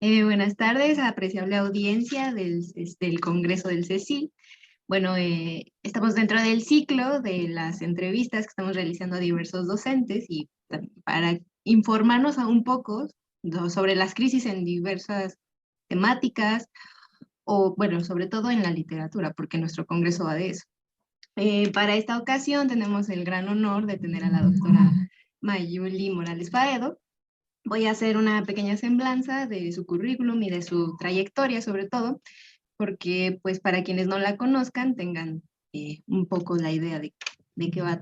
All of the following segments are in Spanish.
Buenas tardes, apreciable audiencia del Congreso del CECIL. Bueno, estamos dentro del ciclo de las entrevistas que estamos realizando a diversos docentes y para informarnos un poco sobre las crisis en diversas temáticas o, bueno, sobre todo en la literatura, porque nuestro Congreso va de eso. Para esta ocasión tenemos el gran honor de tener a la doctora Mayuli Morales Faedo. Voy a hacer una pequeña semblanza de su currículum y de su trayectoria, sobre todo, porque pues para quienes no la conozcan tengan un poco la idea de qué va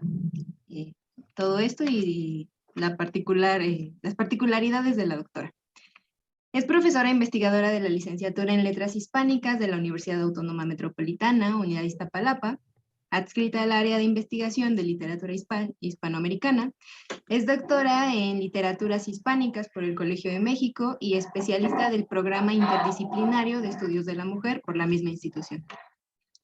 eh, todo esto y las particularidades de la doctora. Es profesora investigadora de la licenciatura en Letras Hispánicas de la Universidad Autónoma Metropolitana, Unidad Iztapalapa, adscrita al área de investigación de literatura hispanoamericana. Es doctora en Literaturas Hispánicas por el Colegio de México y especialista del Programa Interdisciplinario de Estudios de la Mujer por la misma institución.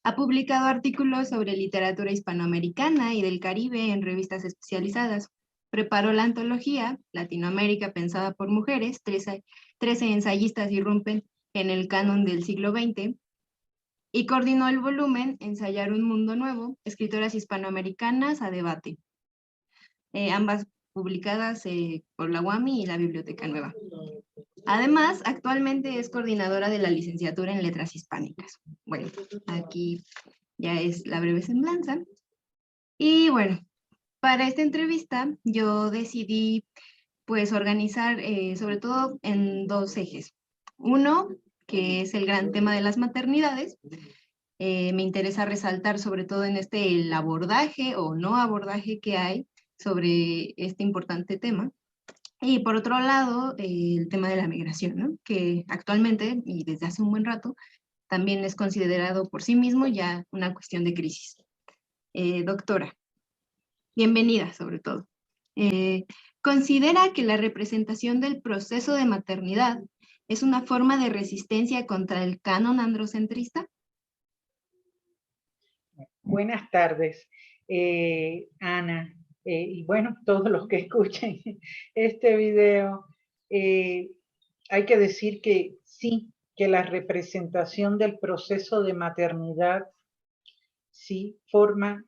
Ha publicado artículos sobre literatura hispanoamericana y del Caribe en revistas especializadas. Preparó la antología Latinoamérica pensada por mujeres, 13 ensayistas irrumpen en el canon del siglo XX, y coordinó el volumen Ensayar un mundo nuevo, escritoras hispanoamericanas a debate, ambas publicadas por la UAMI y la Biblioteca Nueva. Además, actualmente es coordinadora de la licenciatura en Letras Hispánicas. Bueno, aquí ya es la breve semblanza. Y bueno, para esta entrevista yo decidí pues organizar sobre todo en dos ejes. Uno, que es el gran tema de las maternidades. Me interesa resaltar sobre todo en el abordaje o no abordaje que hay sobre este importante tema. Y por otro lado, el tema de la migración, ¿no? Que actualmente y desde hace un buen rato también es considerado por sí mismo ya una cuestión de crisis. Doctora, bienvenida sobre todo. ¿Considera que la representación del proceso de maternidad es una forma de resistencia contra el canon androcentrista? Buenas tardes, Ana, y bueno, todos los que escuchen este video. Hay que decir que sí, que la representación del proceso de maternidad sí forma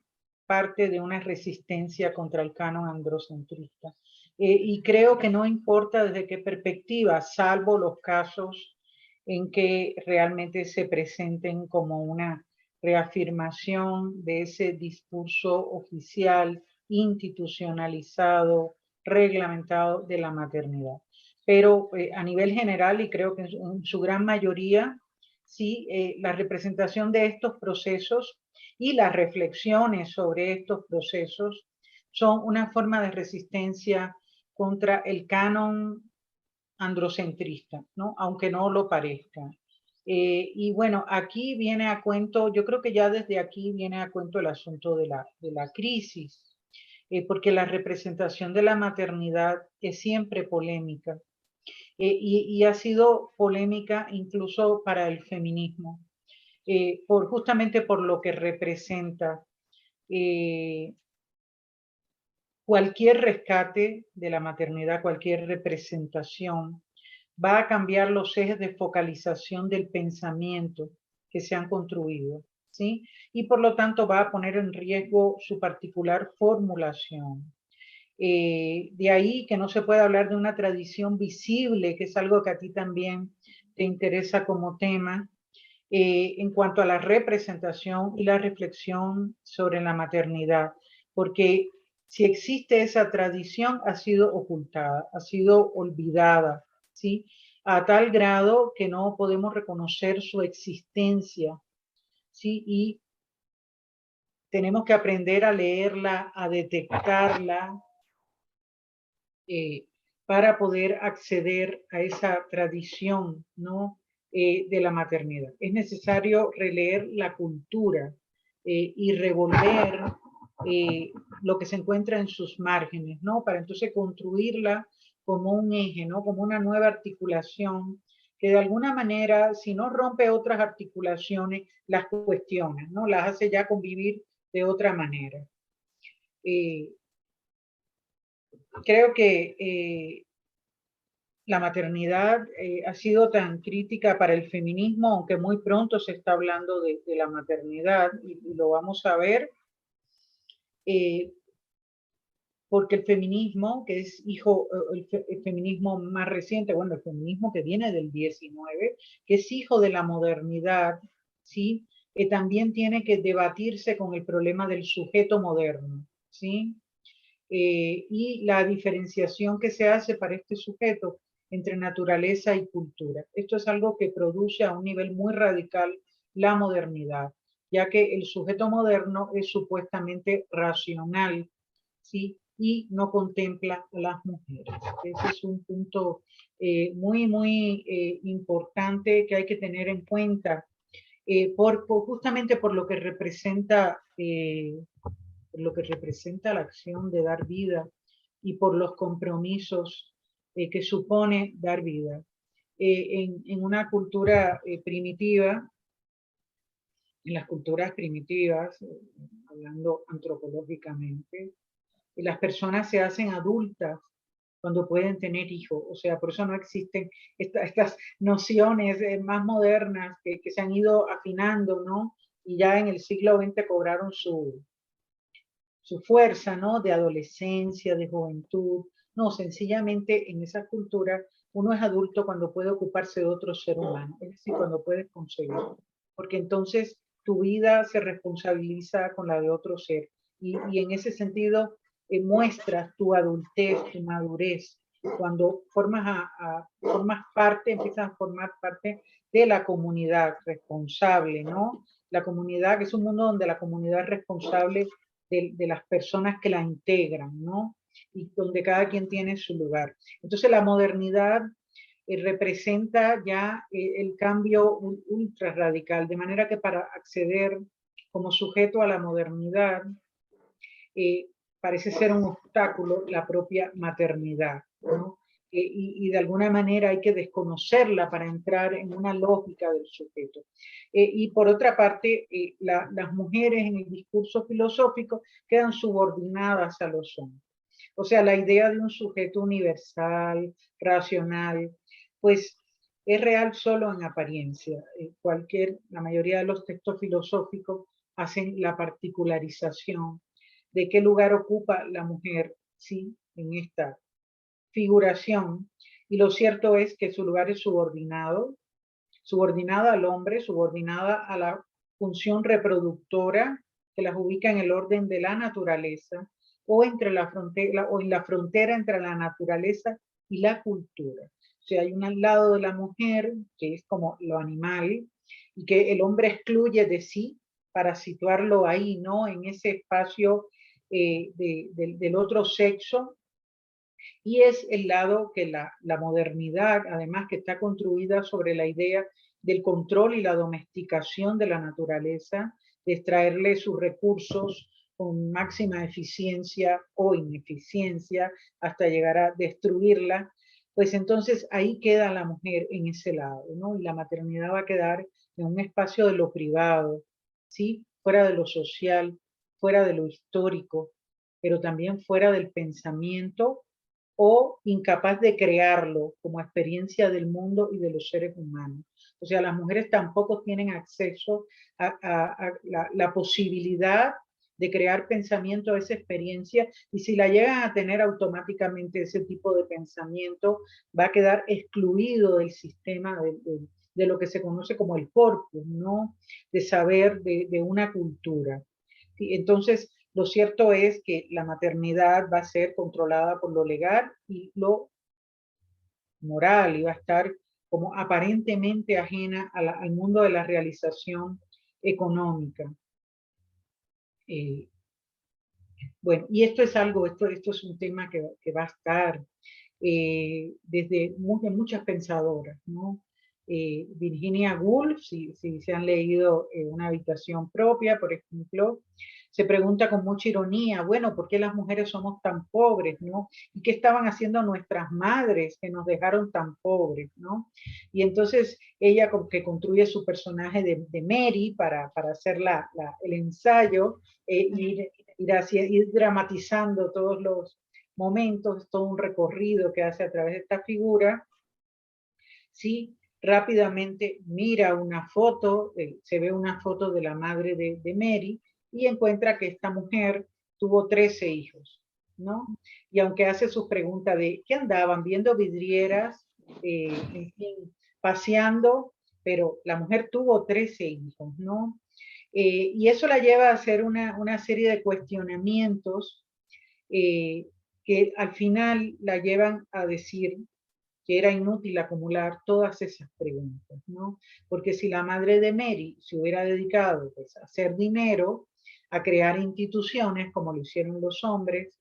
parte de una resistencia contra el canon androcentrista. Y creo que no importa desde qué perspectiva, salvo los casos en que realmente se presenten como una reafirmación de ese discurso oficial, institucionalizado, reglamentado de la maternidad. Pero a nivel general, y creo que en su gran mayoría, sí, la representación de estos procesos y las reflexiones sobre estos procesos son una forma de resistencia contra el canon androcentrista, ¿no? Aunque no lo parezca. Y bueno, aquí viene a cuento, yo creo que ya desde aquí viene a cuento el asunto de la crisis, porque la representación de la maternidad es siempre polémica, y ha sido polémica incluso para el feminismo, justamente por lo que representa. Cualquier rescate de la maternidad, cualquier representación, va a cambiar los ejes de focalización del pensamiento que se han construido, ¿sí? Y por lo tanto va a poner en riesgo su particular formulación. De ahí que no se puede hablar de una tradición visible, que es algo que a ti también te interesa como tema, en cuanto a la representación y la reflexión sobre la maternidad, porque si existe esa tradición ha sido ocultada, ha sido olvidada, ¿sí? A tal grado que no podemos reconocer su existencia, ¿sí? Y tenemos que aprender a leerla, a detectarla, para poder acceder a esa tradición, ¿no? De la maternidad. Es necesario releer la cultura y revolver lo que se encuentra en sus márgenes, ¿no? Para entonces construirla como un eje, ¿no? Como una nueva articulación que de alguna manera, si no rompe otras articulaciones, las cuestiona, ¿no? Las hace ya convivir de otra manera. Creo que la maternidad ha sido tan crítica para el feminismo, aunque muy pronto se está hablando de la maternidad y lo vamos a ver, porque el feminismo, que es hijo, el feminismo más reciente, bueno, el feminismo que viene del 19, que es hijo de la modernidad, ¿sí? También tiene que debatirse con el problema del sujeto moderno, ¿sí? Y la diferenciación que se hace para este sujeto entre naturaleza y cultura. Esto es algo que produce a un nivel muy radical la modernidad, ya que el sujeto moderno es supuestamente racional, ¿sí? Y no contempla a las mujeres. Ese es un punto muy importante que hay que tener en cuenta, justamente por lo que representa la acción de dar vida y por los compromisos que supone dar vida. En una cultura primitiva, en las culturas primitivas, hablando antropológicamente, las personas se hacen adultas cuando pueden tener hijos. O sea, por eso no existen estas nociones más modernas que se han ido afinando, ¿no? Y ya en el siglo XX cobraron su fuerza, ¿no? De adolescencia, de juventud. No, sencillamente en esa cultura uno es adulto cuando puede ocuparse de otro ser humano, es decir, cuando puedes conseguir. Porque entonces tu vida se responsabiliza con la de otro ser. Y en ese sentido muestras tu adultez, tu madurez, cuando formas parte, empiezas a formar parte de la comunidad responsable, ¿no? La comunidad, que es un mundo donde la comunidad es responsable de las personas que la integran, ¿no? Y donde cada quien tiene su lugar. Entonces la modernidad representa ya el cambio ultra radical, de manera que para acceder como sujeto a la modernidad parece ser un obstáculo la propia maternidad, ¿no? Y de alguna manera hay que desconocerla para entrar en una lógica del sujeto. Y por otra parte, las mujeres en el discurso filosófico quedan subordinadas a los hombres. O sea, la idea de un sujeto universal, racional, pues es real solo en apariencia. La mayoría de los textos filosóficos hacen la particularización de qué lugar ocupa la mujer, ¿sí? En esta figuración. Y lo cierto es que su lugar es subordinada al hombre, subordinada a la función reproductora que las ubica en el orden de la naturaleza o entre la frontera o en la frontera entre la naturaleza y la cultura. O sea, hay un lado de la mujer que es como lo animal y que el hombre excluye de sí para situarlo ahí, ¿no? En ese espacio del otro sexo, y es el lado que la modernidad, además que está construida sobre la idea del control y la domesticación de la naturaleza, de extraerle sus recursos con máxima eficiencia o ineficiencia hasta llegar a destruirla, pues entonces ahí queda la mujer en ese lado, ¿no? Y la maternidad va a quedar en un espacio de lo privado, ¿sí? Fuera de lo social, fuera de lo histórico, pero también fuera del pensamiento o incapaz de crearlo como experiencia del mundo y de los seres humanos. O sea, las mujeres tampoco tienen acceso a la posibilidad de crear pensamiento a esa experiencia, y si la llegan a tener automáticamente, ese tipo de pensamiento va a quedar excluido del sistema de lo que se conoce como el corpus, ¿no? De saber de una cultura. Entonces, lo cierto es que la maternidad va a ser controlada por lo legal y lo moral, y va a estar como aparentemente ajena al mundo de la realización económica. Bueno, y esto es algo, esto es un tema que va a estar desde muchas pensadoras, ¿no? Virginia Woolf, si se han leído Una habitación propia, por ejemplo, se pregunta con mucha ironía, bueno, ¿por qué las mujeres somos tan pobres, no? ¿Y qué estaban haciendo nuestras madres que nos dejaron tan pobres, no? Y entonces ella como que construye su personaje de Mary para hacer el ensayo, ir dramatizando todos los momentos, todo un recorrido que hace a través de esta figura, ¿sí? Rápidamente mira una foto, se ve una foto de la madre de Mary y encuentra que esta mujer tuvo 13 hijos, ¿no? Y aunque hace sus preguntas de qué andaban viendo vidrieras, en fin, paseando, pero la mujer tuvo 13 hijos, ¿no? Y eso la lleva a hacer una serie de cuestionamientos eh, que al final la llevan a decir que era inútil acumular todas esas preguntas, ¿no? Porque si la madre de Mary se hubiera dedicado pues, a hacer dinero, a crear instituciones como lo hicieron los hombres,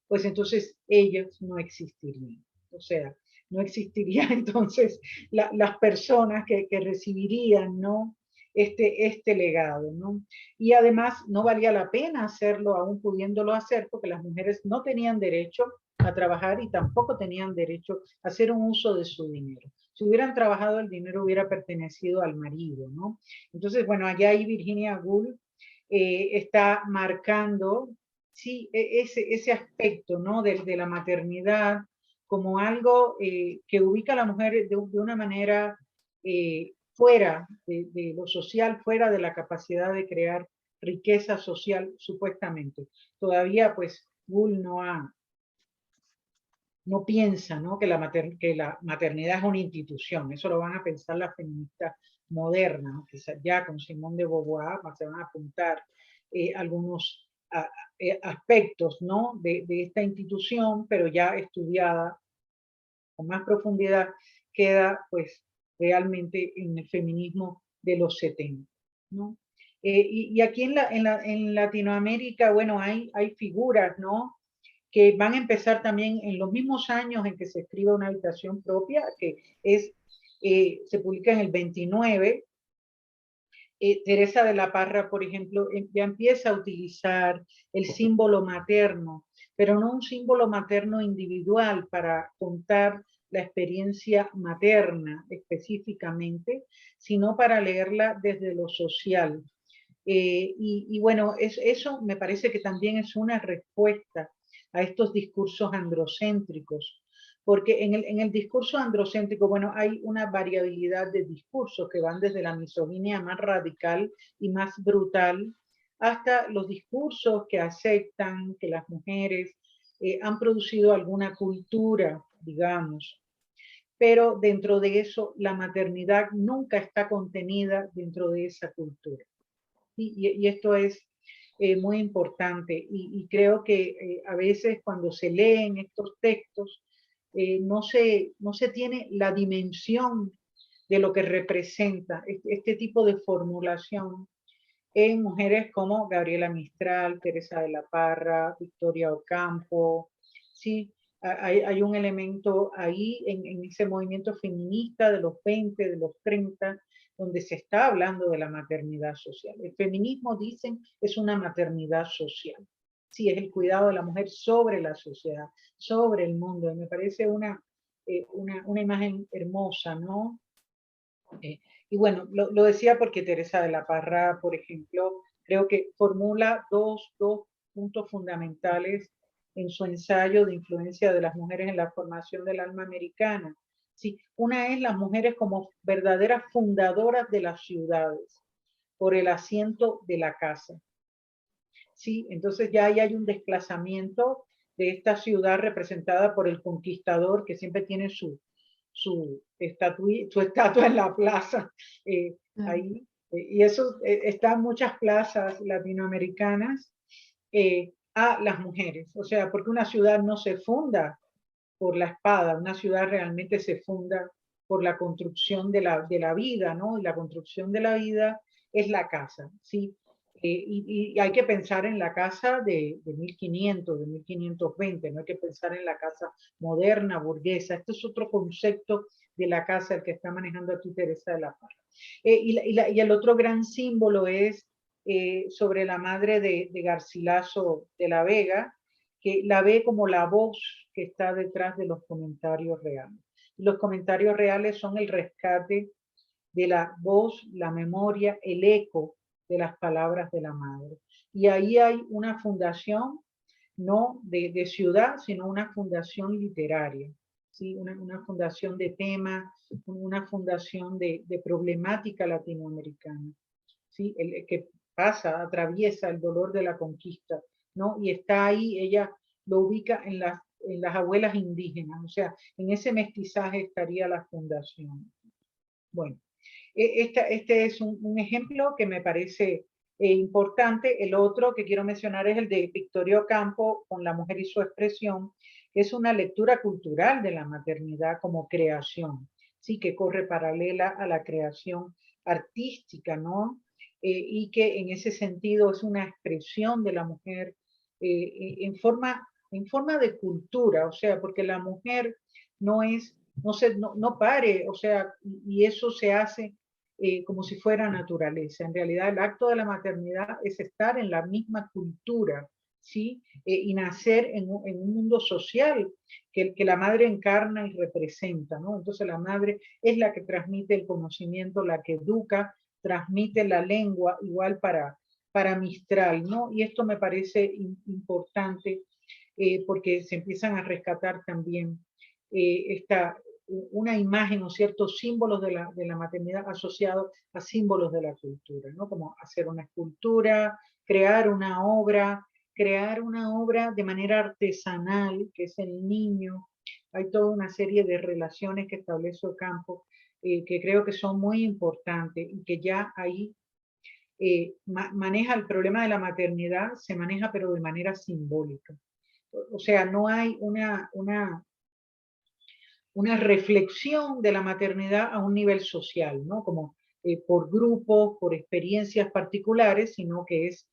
pues entonces ellos no existirían. O sea, no existirían entonces las personas que recibirían, ¿no? Este legado, ¿no? Y además no valía la pena hacerlo aún pudiéndolo hacer porque las mujeres no tenían derecho a trabajar y tampoco tenían derecho a hacer un uso de su dinero. Si hubieran trabajado, el dinero hubiera pertenecido al marido, ¿no? Entonces, bueno, allá ahí Virginia Woolf está marcando, sí, ese aspecto, ¿no? De la maternidad como algo que ubica a la mujer de una manera fuera de lo social, fuera de la capacidad de crear riqueza social, supuestamente. Todavía, pues, Woolf no piensa, ¿no? Que la maternidad es una institución. Eso lo van a pensar las feministas modernas, ¿no? Quizás ya con Simone de Beauvoir se van a apuntar algunos aspectos, ¿no? De esta institución, pero ya estudiada con más profundidad, queda pues realmente en el feminismo de los 70, ¿no? Y aquí en Latinoamérica, bueno, hay figuras, ¿no? Que van a empezar también en los mismos años en que se escribe Una habitación propia, que es, se publica en el 29. Teresa de la Parra, por ejemplo, ya empieza a utilizar el símbolo materno, pero no un símbolo materno individual para contar la experiencia materna específicamente, sino para leerla desde lo social. Y bueno, eso me parece que también es una respuesta a estos discursos androcéntricos, porque en el discurso androcéntrico, bueno, hay una variabilidad de discursos que van desde la misoginia más radical y más brutal hasta los discursos que aceptan que las mujeres han producido alguna cultura, digamos, pero dentro de eso la maternidad nunca está contenida dentro de esa cultura. Y esto es muy importante y creo que a veces cuando se leen estos textos no se tiene la dimensión de lo que representa este tipo de formulación en mujeres como Gabriela Mistral, Teresa de la Parra, Victoria Ocampo, ¿sí? Hay un elemento ahí en ese movimiento feminista de los 20, de los 30, donde se está hablando de la maternidad social. El feminismo, dicen, es una maternidad social. Sí, es el cuidado de la mujer sobre la sociedad, sobre el mundo. Y me parece una imagen hermosa, ¿no? Y bueno, lo decía porque Teresa de la Parra, por ejemplo, creo que formula dos puntos fundamentales en su ensayo de influencia de las mujeres en la formación del alma americana. Sí, una es las mujeres como verdaderas fundadoras de las ciudades por el asiento de la casa. Sí, entonces ya ahí hay un desplazamiento de esta ciudad representada por el conquistador que siempre tiene su estatua en la plaza ahí. Y eso está en muchas plazas latinoamericanas a las mujeres. O sea, porque una ciudad no se funda por la espada, una ciudad realmente se funda por la construcción de la vida, ¿no? Y la construcción de la vida es la casa, ¿sí? Y hay que pensar en la casa de 1500, de 1520, no hay que pensar en la casa moderna, burguesa. Este es otro concepto de la casa, el que está manejando aquí Teresa de la Parra. Y el otro gran símbolo es sobre la madre de Garcilaso de la Vega, que la ve como la voz que está detrás de los comentarios reales. Los comentarios reales son el rescate de la voz, la memoria, el eco de las palabras de la madre. Y ahí hay una fundación, no de ciudad, sino una fundación literaria. ¿sí? Una fundación de tema, una fundación de problemática latinoamericana, ¿sí? El que pasa, atraviesa el dolor de la conquista, ¿no? Y está ahí, ella lo ubica en las abuelas indígenas, o sea, en ese mestizaje estaría la fundación. Bueno, este es un ejemplo que me parece importante. El otro que quiero mencionar es el de Victoria Ocampo con La mujer y su expresión, que es una lectura cultural de la maternidad como creación, sí, que corre paralela a la creación artística, ¿no? Y que en ese sentido es una expresión de la mujer en forma de cultura, o sea, porque la mujer no es, no pare, o sea, y eso se hace como si fuera naturaleza. En realidad, el acto de la maternidad es estar en la misma cultura, ¿sí? Y nacer en un mundo social que la madre encarna y representa, ¿no? Entonces la madre es la que transmite el conocimiento, la que educa, transmite la lengua, igual para Mistral, ¿no? Y esto me parece importante porque se empiezan a rescatar también una imagen o ciertos símbolos de la maternidad asociados a símbolos de la cultura, ¿no? Como hacer una escultura, crear una obra de manera artesanal, que es el niño. Hay toda una serie de relaciones que establece Ocampo que creo que son muy importantes y que ya ahí maneja el problema de la maternidad, se maneja pero de manera simbólica. O sea, no hay una reflexión de la maternidad a un nivel social, ¿no? Como por grupos, por experiencias particulares, sino que es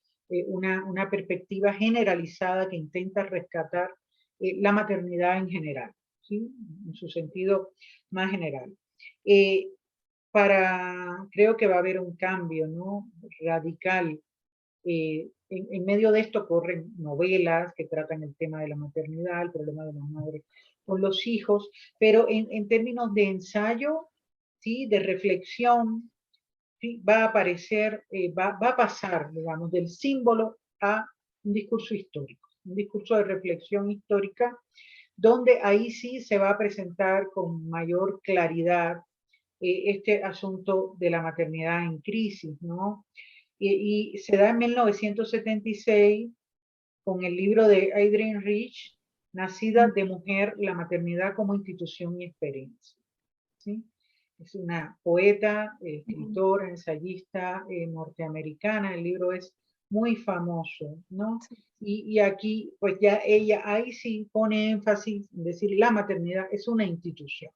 una perspectiva generalizada que intenta rescatar la maternidad en general, ¿sí? En su sentido más general. Eh, Creo que va a haber un cambio, ¿no? Radical. En medio de esto corren novelas que tratan el tema de la maternidad, el problema de la madre con los hijos, pero en términos de ensayo, ¿sí? De reflexión, ¿sí? Va a aparecer, va a pasar, digamos, del símbolo a un discurso histórico, un discurso de reflexión histórica, donde ahí sí se va a presentar con mayor claridad este asunto de la maternidad en crisis, ¿no? Y se da en 1976 con el libro de Adrienne Rich, Nacida de mujer, la maternidad como institución y experiencia. ¿Sí? Es una poeta, escritora, ensayista norteamericana, el libro es muy famoso, ¿no? Y aquí, pues ya ella ahí sí pone énfasis en decir la maternidad es una institución.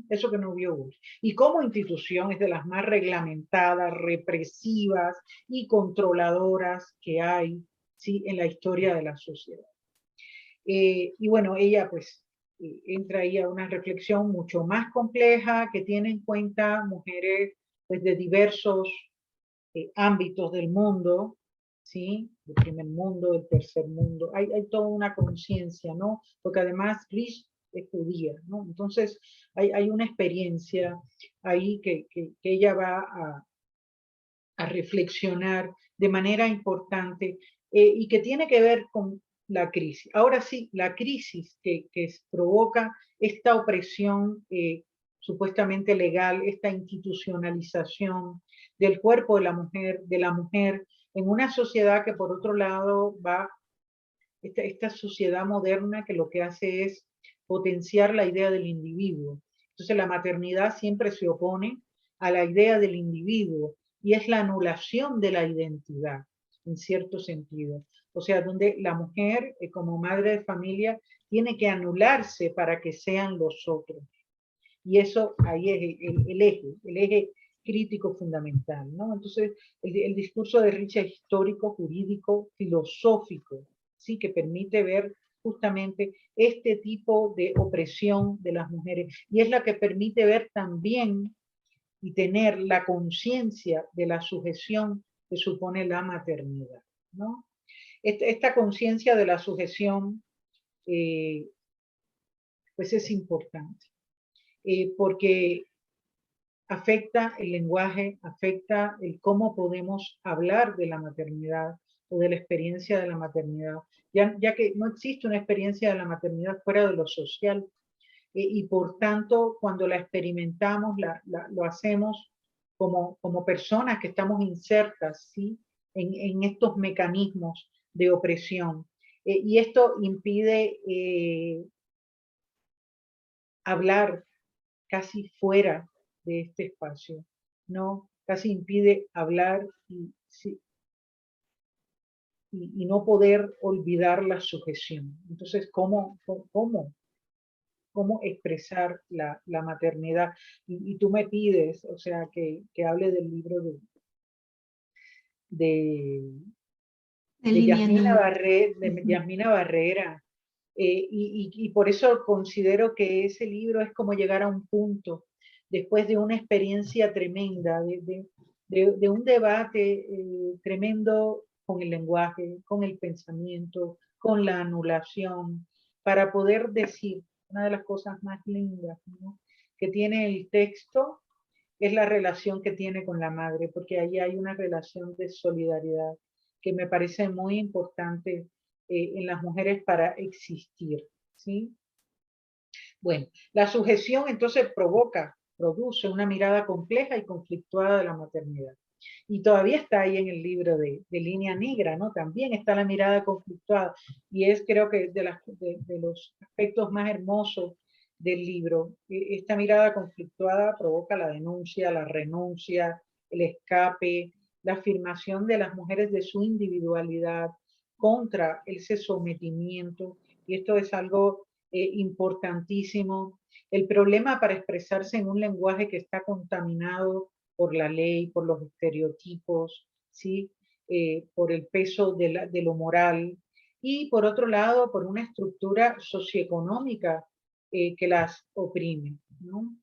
Eso que no vio Bush. Y como institución es de las más reglamentadas, represivas y controladoras que hay, ¿sí? En la historia de la sociedad. Y bueno, ella pues entra ahí a una reflexión mucho más compleja que tiene en cuenta mujeres pues, de diversos ámbitos del mundo, ¿sí? Del primer mundo, del tercer mundo. Hay toda una conciencia, ¿no? Porque además Rich es judía, ¿no? Entonces hay una experiencia ahí que ella va a reflexionar de manera importante y que tiene que ver con la crisis. Ahora sí, la crisis que provoca esta opresión supuestamente legal, esta institucionalización del cuerpo de la mujer en una sociedad que por otro lado va, esta sociedad moderna que lo que hace es potenciar la idea del individuo. Entonces la maternidad siempre se opone a la idea del individuo y es la anulación de la identidad, en cierto sentido. O sea, donde la mujer como madre de familia tiene que anularse para que sean los otros. Y eso ahí es el eje crítico fundamental, ¿no? Entonces, el discurso de Rich es histórico, jurídico, filosófico, ¿sí? Que permite ver justamente este tipo de opresión de las mujeres y es la que permite ver también y tener la conciencia de la sujeción que supone la maternidad, ¿no? Esta conciencia de la sujeción pues es importante porque afecta el lenguaje, afecta el cómo podemos hablar de la maternidad o de la experiencia de la maternidad, ya que no existe una experiencia de la maternidad fuera de lo social, y por tanto cuando la experimentamos lo hacemos como personas que estamos insertas, ¿sí? En estos mecanismos de opresión. Y esto impide hablar casi fuera de este espacio, ¿no? Casi impide hablar y no poder olvidar la sujeción. Entonces, ¿cómo expresar la maternidad? Y tú me pides, o sea, que hable del libro de, De de línea Yasmina negra. Barrera. Y por eso considero que ese libro es como llegar a un punto, después de una experiencia tremenda, de un debate tremendo con el lenguaje, con el pensamiento, con la anulación, para poder decir una de las cosas más lindas, ¿no?, que tiene el texto, es la relación que tiene con la madre, porque ahí hay una relación de solidaridad que me parece muy importante en las mujeres para existir, ¿sí? Bueno, la sujeción entonces produce una mirada compleja y conflictuada de la maternidad. Y todavía está ahí en el libro de Línea Negra, ¿no? También está la mirada conflictuada. Y es, creo que, de los aspectos más hermosos del libro. Esta mirada conflictuada provoca la denuncia, la renuncia, el escape, la afirmación de las mujeres de su individualidad contra ese sometimiento. Y esto es algo importantísimo. El problema para expresarse en un lenguaje que está contaminado por la ley, por los estereotipos, ¿sí? Por el peso de lo moral, y por otro lado, por una estructura socioeconómica que las oprime, ¿no?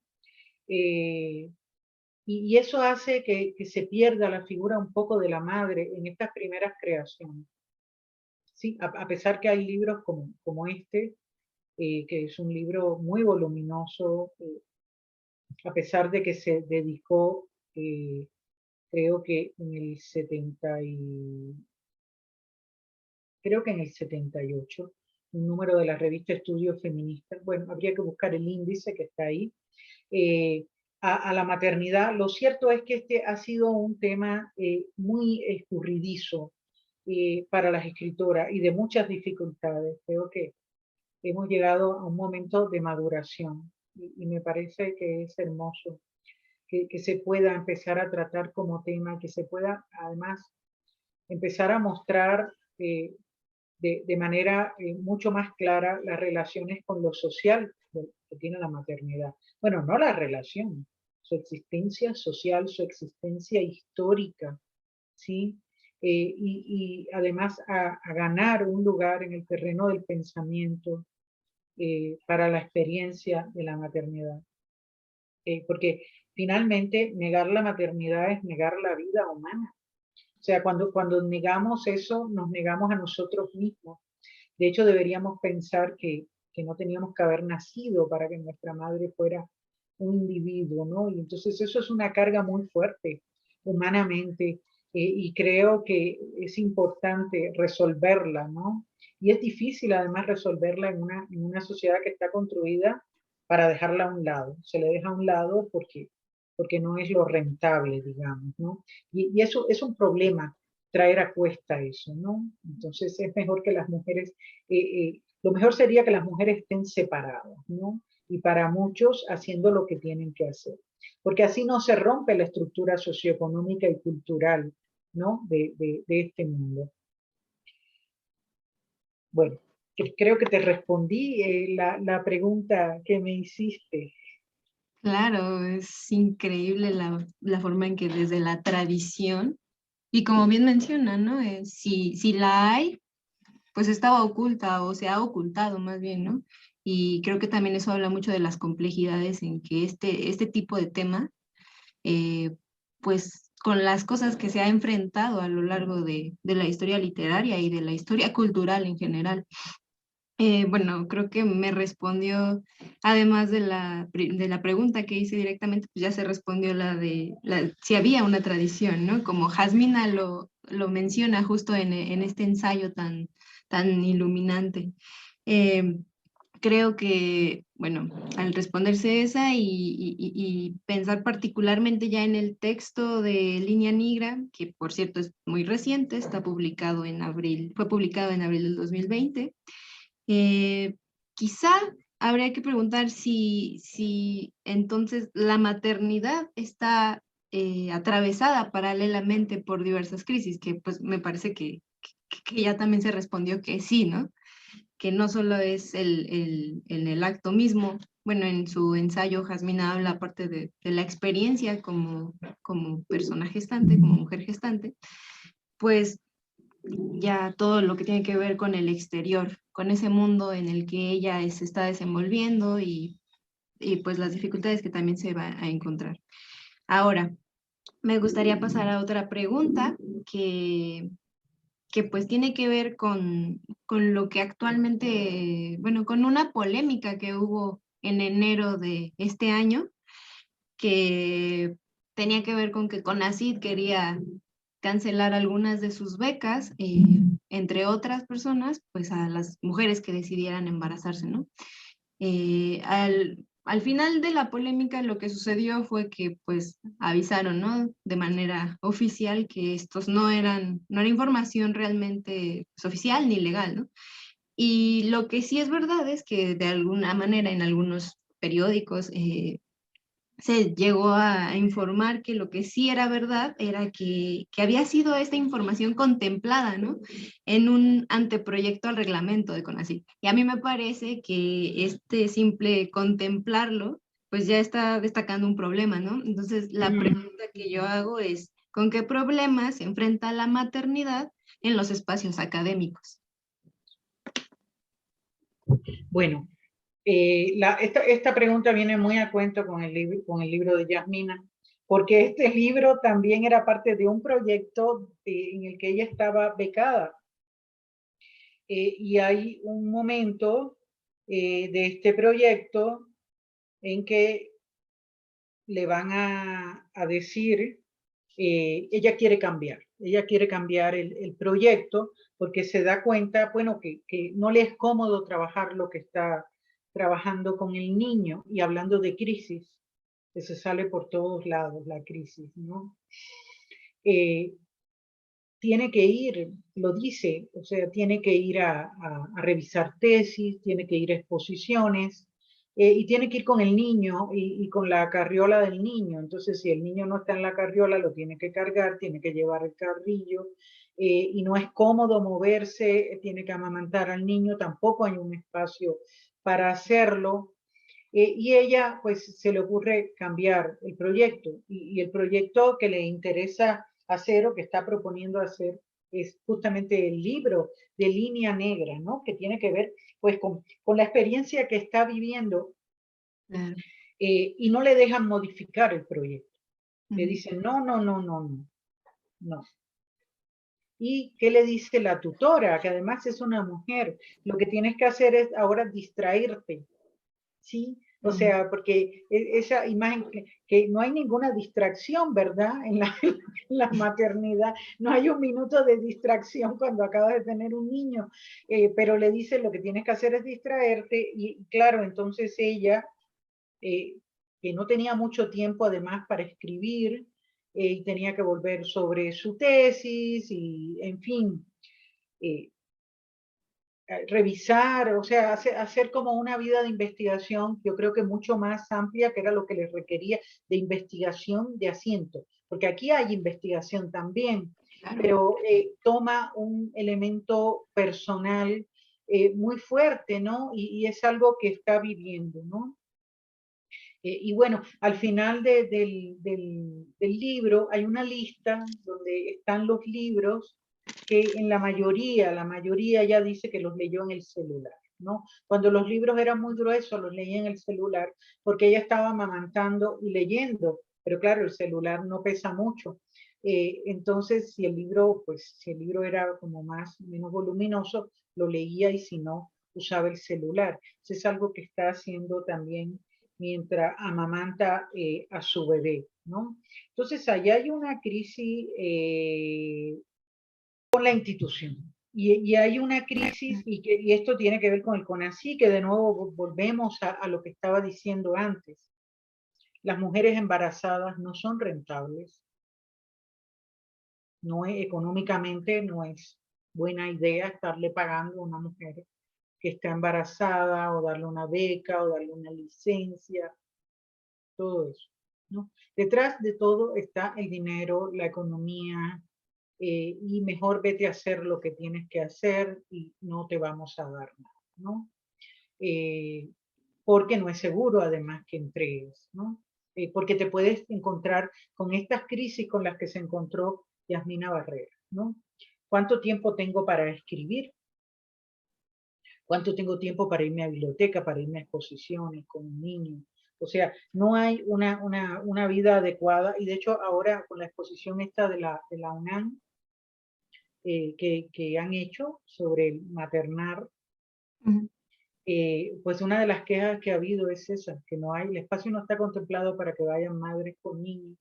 Y eso hace que se pierda la figura un poco de la madre en estas primeras creaciones. Sí, a pesar que hay libros como este, que es un libro muy voluminoso, a pesar de que se dedicó, creo que en el 78, un número de la revista Estudios Feministas, bueno, habría que buscar el índice que está ahí, a la maternidad. Lo cierto es que este ha sido un tema muy escurridizo para las escritoras y de muchas dificultades. Creo que hemos llegado a un momento de maduración y me parece que es hermoso que se pueda empezar a tratar como tema, que se pueda además empezar a mostrar de manera mucho más clara las relaciones con lo social que tiene la maternidad. Bueno, no la relación, su existencia social, su existencia histórica, ¿sí? Y además a ganar un lugar en el terreno del pensamiento para la experiencia de la maternidad. Porque finalmente negar la maternidad es negar la vida humana. O sea, cuando negamos eso, nos negamos a nosotros mismos. De hecho, deberíamos pensar que no teníamos que haber nacido para que nuestra madre fuera un individuo, ¿no? Y entonces eso es una carga muy fuerte humanamente, y creo que es importante resolverla, ¿no? Y es difícil además resolverla en una sociedad que está construida para dejarla a un lado. Se le deja a un lado porque no es lo rentable, digamos, ¿no? Y eso es un problema, traer a cuesta eso, ¿no? Entonces es mejor que las mujeres, lo mejor sería que las mujeres estén separadas, ¿no? Y para muchos haciendo lo que tienen que hacer. Porque así no se rompe la estructura socioeconómica y cultural, ¿no?, de este mundo. Bueno, creo que te respondí la pregunta que me hiciste. Claro, es increíble la forma en que desde la tradición, y como bien menciona, ¿no? Si la hay, pues estaba oculta o se ha ocultado más bien, ¿no? Y creo que también eso habla mucho de las complejidades en que este tipo de tema, eh, pues con las cosas que se ha enfrentado a lo largo de la historia literaria y de la historia cultural en general. Bueno, creo que me respondió, además de la pregunta que hice directamente, pues ya se respondió si había una tradición, ¿no? Como Jasmina lo menciona justo en este ensayo tan iluminante. Eh, creo que, bueno, al responderse esa y pensar particularmente ya en el texto de Línea Negra, que por cierto es muy reciente, está publicado en abril, fue publicado en abril del 2020, eh, quizá habría que preguntar si entonces la maternidad está atravesada paralelamente por diversas crisis, que pues me parece que ya también se respondió que sí, ¿no? Que no solo es en el acto mismo. Bueno, en su ensayo Jasmina habla aparte de la experiencia como persona gestante, como mujer gestante, pues ya todo lo que tiene que ver con el exterior, con ese mundo en el que ella se está desenvolviendo y pues las dificultades que también se va a encontrar. Ahora, me gustaría pasar a otra pregunta que pues tiene que ver con lo que actualmente, bueno, con una polémica que hubo en enero de este año, que tenía que ver con que CONACYT quería cancelar algunas de sus becas, entre otras personas, pues a las mujeres que decidieran embarazarse, ¿no? Al final de la polémica lo que sucedió fue que pues avisaron, ¿no? De manera oficial que estos no era información realmente pues, oficial ni legal, ¿no? Y lo que sí es verdad es que de alguna manera en algunos periódicos se llegó a informar que lo que sí era verdad era que había sido esta información contemplada, ¿no? En un anteproyecto al reglamento de CONACYT. Y a mí me parece que este simple contemplarlo, pues ya está destacando un problema, ¿no? Entonces, la pregunta que yo hago es, ¿con qué problemas se enfrenta la maternidad en los espacios académicos? Bueno, esta pregunta viene muy a cuento con el libro de Yasmina, porque este libro también era parte de un proyecto en el que ella estaba becada. Y hay un momento de este proyecto en que le van a decir, ella quiere cambiar el proyecto porque se da cuenta, bueno, que no le es cómodo trabajar lo que está trabajando con el niño y hablando de crisis, que se sale por todos lados la crisis, ¿no? Tiene que ir, lo dice, o sea, tiene que ir a revisar tesis, tiene que ir a exposiciones, y tiene que ir con el niño y con la carriola del niño. Entonces, si el niño no está en la carriola, lo tiene que cargar, tiene que llevar el carrillo, y no es cómodo moverse, tiene que amamantar al niño, tampoco hay un espacio para hacerlo. Y ella, pues, se le ocurre cambiar el proyecto, y el proyecto que le interesa hacer o que está proponiendo hacer es justamente el libro de Línea Negra, ¿no? Que tiene que ver, pues, con la experiencia que está viviendo, Claro. y no le dejan modificar el proyecto. Le Ujú. dicen, no, no, no, no, no, no. ¿Y qué le dice la tutora? Que además es una mujer. Lo que tienes que hacer es ahora distraerte, ¿sí? O Ujú. sea, porque esa imagen que no hay ninguna distracción, ¿verdad? En la maternidad, no hay un minuto de distracción cuando acabas de tener un niño, pero le dice lo que tienes que hacer es distraerte y claro, entonces ella, eh, que no tenía mucho tiempo además para escribir, y tenía que volver sobre su tesis y, en fin, eh, revisar, o sea, hacer como una vida de investigación, yo creo que mucho más amplia, que era lo que les requería, de investigación de asiento, porque aquí hay investigación también, Claro. pero toma un elemento personal muy fuerte, ¿no? Y es algo que está viviendo, ¿no? Y bueno, al final del libro hay una lista donde están los libros que en la mayoría ya dice que los leyó en el celular, ¿no? Cuando los libros eran muy gruesos, los leía en el celular porque ella estaba amamantando y leyendo, pero claro, el celular no pesa mucho. Entonces, si el libro, pues, si el libro era como menos voluminoso, lo leía y si no, usaba el celular. Eso es algo que está haciendo también mientras amamanta a su bebé, ¿no? Entonces, allá hay una crisis con la institución. y hay una crisis, y esto tiene que ver con el CONACYT, que de nuevo volvemos a lo que estaba diciendo antes. Las mujeres embarazadas no son rentables. No es, económicamente no es buena idea estarle pagando a una mujer que está embarazada, o darle una beca, o darle una licencia, todo eso, ¿no? Detrás de todo está el dinero, la economía, y mejor vete a hacer lo que tienes que hacer y no te vamos a dar nada, ¿no? Eh, porque no es seguro además que entregues, ¿no? Porque te puedes encontrar con estas crisis con las que se encontró Yasmina Barrera, ¿no? ¿Cuánto tiempo tengo para escribir? ¿Cuánto tengo tiempo para irme a biblioteca, para irme a exposiciones con un niño? O sea, no hay una vida adecuada, y de hecho ahora con la exposición esta de la UNAM, que han hecho sobre el maternar, pues una de las quejas que ha habido es esa, que no hay, el espacio no está contemplado para que vayan madres con niños.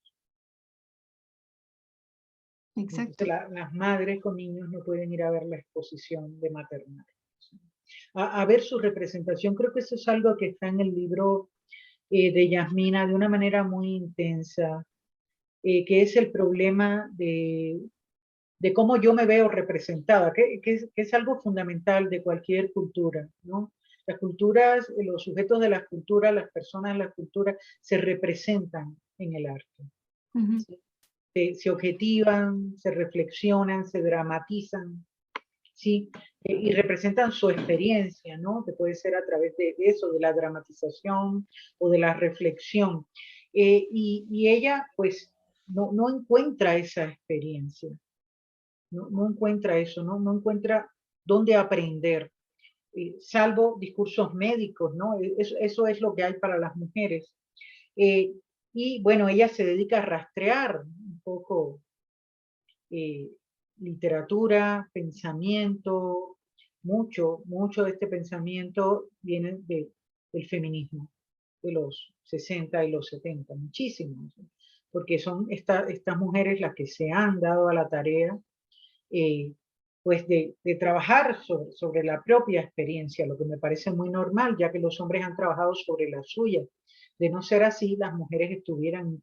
Exacto. Entonces las madres con niños no pueden ir a ver la exposición de maternar. A ver su representación. Creo que eso es algo que está en el libro de Yasmina de una manera muy intensa, que es el problema de cómo yo me veo representada, que es algo fundamental de cualquier cultura, ¿no? Las culturas, los sujetos de las culturas, las personas de las culturas se representan en el arte. ¿Sí? Se objetivan, se reflexionan, se dramatizan, ¿sí? Y representan su experiencia, ¿no? Que puede ser a través de eso, de la dramatización o de la reflexión. Y ella, pues, no encuentra esa experiencia, no encuentra eso, no encuentra dónde aprender, salvo discursos médicos, ¿no? Eso es lo que hay para las mujeres. Eh, y bueno, ella se dedica a rastrear un poco eh, literatura, pensamiento, mucho de este pensamiento viene del feminismo, de los 60 y los 70, muchísimo, porque son estas mujeres las que se han dado a la tarea eh, pues de trabajar sobre la propia experiencia, lo que me parece muy normal, ya que los hombres han trabajado sobre la suya. De no ser así, las mujeres estuvieran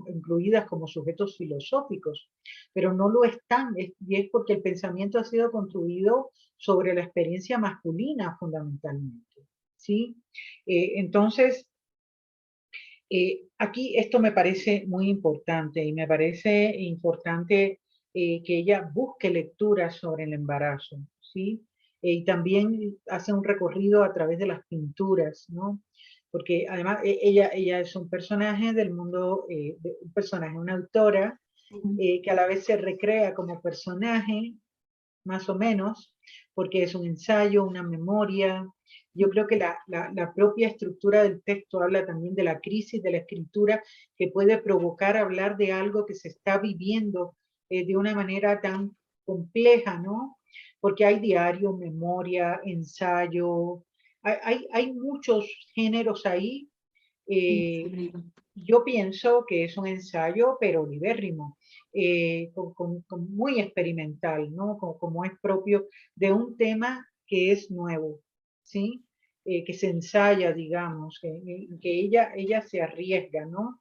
incluidas como sujetos filosóficos, pero no lo están, y es porque el pensamiento ha sido construido sobre la experiencia masculina fundamentalmente, ¿sí? Entonces, aquí esto me parece muy importante, y me parece importante que ella busque lecturas sobre el embarazo, ¿sí? Y también hace un recorrido a través de las pinturas, ¿no? Porque además ella es un personaje del mundo, un personaje, una autora, que a la vez se recrea como personaje, más o menos, porque es un ensayo, una memoria. Yo creo que la propia estructura del texto habla también de la crisis de la escritura, que puede provocar hablar de algo que se está viviendo de una manera tan compleja, ¿no? Porque hay diario, memoria, ensayo, hay muchos géneros ahí. Eh, yo pienso que es un ensayo, pero libérrimo, muy experimental, ¿no? Como es propio de un tema que es nuevo, ¿sí? Que se ensaya, digamos, que ella se arriesga, ¿no?